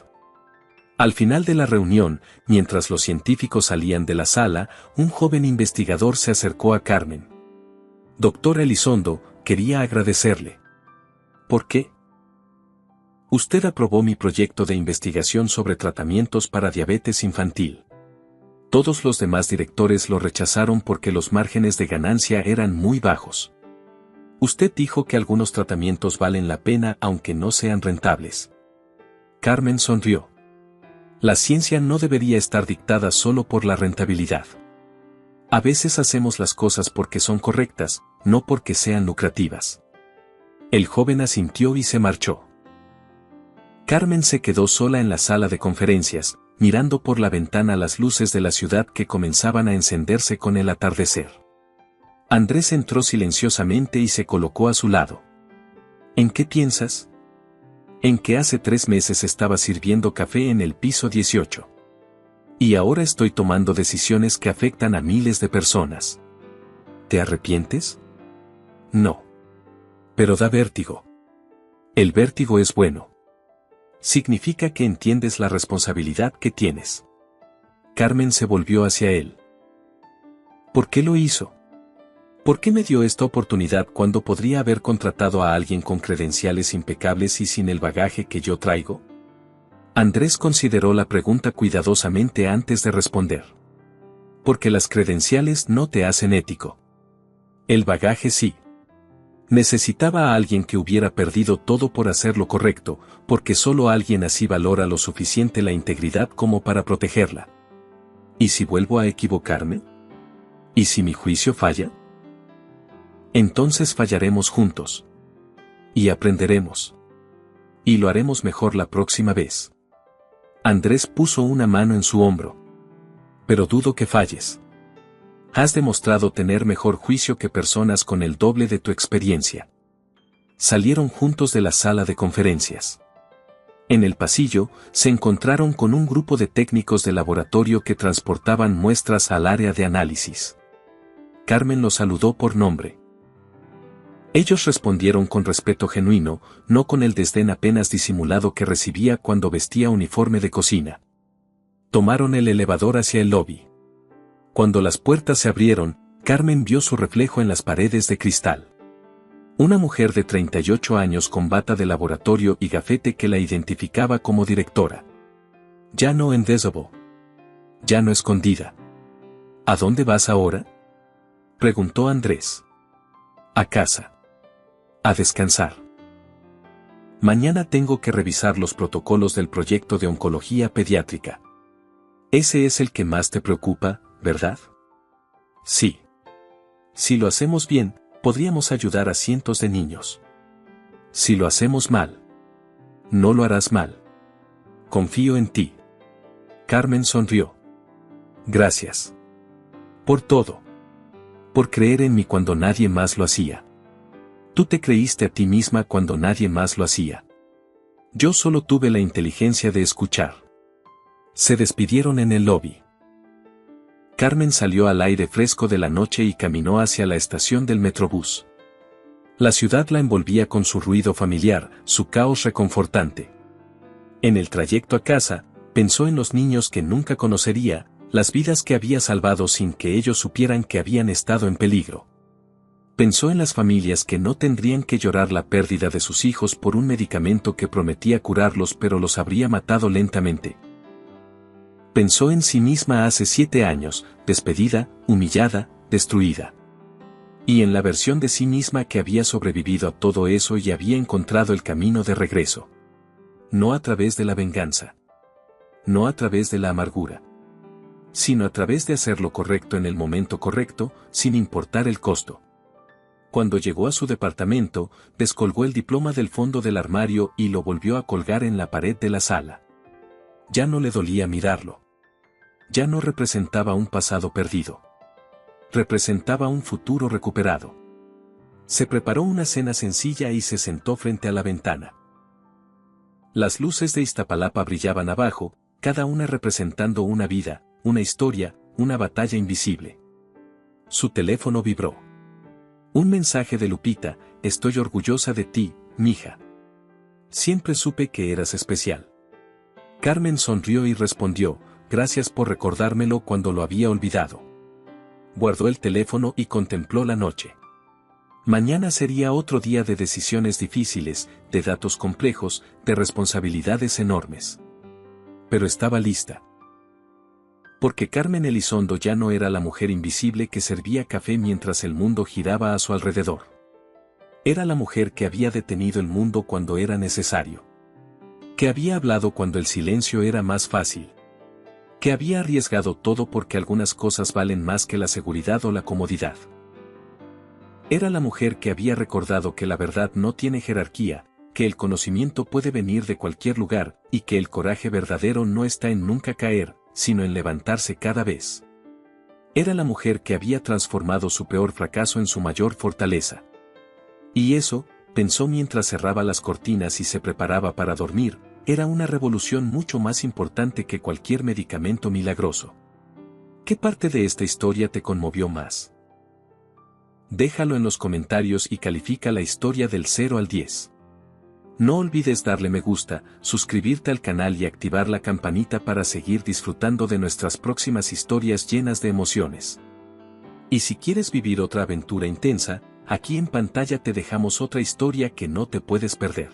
Al final de la reunión, mientras los científicos salían de la sala, un joven investigador se acercó a Carmen. Doctora Elizondo, quería agradecerle. ¿Por qué? Usted aprobó mi proyecto de investigación sobre tratamientos para diabetes infantil. Todos los demás directores lo rechazaron porque los márgenes de ganancia eran muy bajos. Usted dijo que algunos tratamientos valen la pena aunque no sean rentables. Carmen sonrió. La ciencia no debería estar dictada solo por la rentabilidad. A veces hacemos las cosas porque son correctas, no porque sean lucrativas. El joven asintió y se marchó. Carmen se quedó sola en la sala de conferencias, mirando por la ventana las luces de la ciudad que comenzaban a encenderse con el atardecer. Andrés entró silenciosamente y se colocó a su lado. ¿En qué piensas? En que hace 3 meses estaba sirviendo café en el piso 18. Y ahora estoy tomando decisiones que afectan a miles de personas. ¿Te arrepientes? No. Pero da vértigo. El vértigo es bueno. Significa que entiendes la responsabilidad que tienes. Carmen se volvió hacia él. ¿Por qué lo hizo? ¿Por qué me dio esta oportunidad cuando podría haber contratado a alguien con credenciales impecables y sin el bagaje que yo traigo? Andrés consideró la pregunta cuidadosamente antes de responder. Porque las credenciales no te hacen ético. El bagaje sí. Necesitaba a alguien que hubiera perdido todo por hacer lo correcto, porque solo alguien así valora lo suficiente la integridad como para protegerla. ¿Y si vuelvo a equivocarme? ¿Y si mi juicio falla? Entonces fallaremos juntos. Y aprenderemos. Y lo haremos mejor la próxima vez. Andrés puso una mano en su hombro. Pero dudo que falles. Has demostrado tener mejor juicio que personas con el doble de tu experiencia. Salieron juntos de la sala de conferencias. En el pasillo, se encontraron con un grupo de técnicos de laboratorio que transportaban muestras al área de análisis. Carmen los saludó por nombre. Ellos respondieron con respeto genuino, no con el desdén apenas disimulado que recibía cuando vestía uniforme de cocina. Tomaron el elevador hacia el lobby. Cuando las puertas se abrieron, Carmen vio su reflejo en las paredes de cristal. Una mujer de 38 años con bata de laboratorio y gafete que la identificaba como directora. Ya no invisible. Ya no escondida. ¿A dónde vas ahora?, preguntó Andrés. A casa. A descansar. Mañana tengo que revisar los protocolos del proyecto de oncología pediátrica. Ese es el que más te preocupa, ¿verdad? Sí. Si lo hacemos bien, podríamos ayudar a cientos de niños. Si lo hacemos mal, no lo harás mal. Confío en ti. Carmen sonrió. Gracias. Por todo. Por creer en mí cuando nadie más lo hacía. Tú te creíste a ti misma cuando nadie más lo hacía. Yo solo tuve la inteligencia de escuchar. Se despidieron en el lobby. Carmen salió al aire fresco de la noche y caminó hacia la estación del Metrobús. La ciudad la envolvía con su ruido familiar, su caos reconfortante. En el trayecto a casa, pensó en los niños que nunca conocería, las vidas que había salvado sin que ellos supieran que habían estado en peligro. Pensó en las familias que no tendrían que llorar la pérdida de sus hijos por un medicamento que prometía curarlos pero los habría matado lentamente. Pensó en sí misma hace 7 años, despedida, humillada, destruida. Y en la versión de sí misma que había sobrevivido a todo eso y había encontrado el camino de regreso. No a través de la venganza. No a través de la amargura. Sino a través de hacer lo correcto en el momento correcto, sin importar el costo. Cuando llegó a su departamento, descolgó el diploma del fondo del armario y lo volvió a colgar en la pared de la sala. Ya no le dolía mirarlo. Ya no representaba un pasado perdido. Representaba un futuro recuperado. Se preparó una cena sencilla y se sentó frente a la ventana. Las luces de Iztapalapa brillaban abajo, cada una representando una vida, una historia, una batalla invisible. Su teléfono vibró. Un mensaje de Lupita: estoy orgullosa de ti, mija. Siempre supe que eras especial. Carmen sonrió y respondió: gracias por recordármelo cuando lo había olvidado. Guardó el teléfono y contempló la noche. Mañana sería otro día de decisiones difíciles, de datos complejos, de responsabilidades enormes. Pero estaba lista. Porque Carmen Elizondo ya no era la mujer invisible que servía café mientras el mundo giraba a su alrededor. Era la mujer que había detenido el mundo cuando era necesario. Que había hablado cuando el silencio era más fácil. Que había arriesgado todo porque algunas cosas valen más que la seguridad o la comodidad. Era la mujer que había recordado que la verdad no tiene jerarquía, que el conocimiento puede venir de cualquier lugar, y que el coraje verdadero no está en nunca caer, sino en levantarse cada vez. Era la mujer que había transformado su peor fracaso en su mayor fortaleza. Y eso, pensó mientras cerraba las cortinas y se preparaba para dormir, era una revolución mucho más importante que cualquier medicamento milagroso. ¿Qué parte de esta historia te conmovió más? Déjalo en los comentarios y califica la historia del 0 al 10. No olvides darle me gusta, suscribirte al canal y activar la campanita para seguir disfrutando de nuestras próximas historias llenas de emociones. Y si quieres vivir otra aventura intensa, aquí en pantalla te dejamos otra historia que no te puedes perder.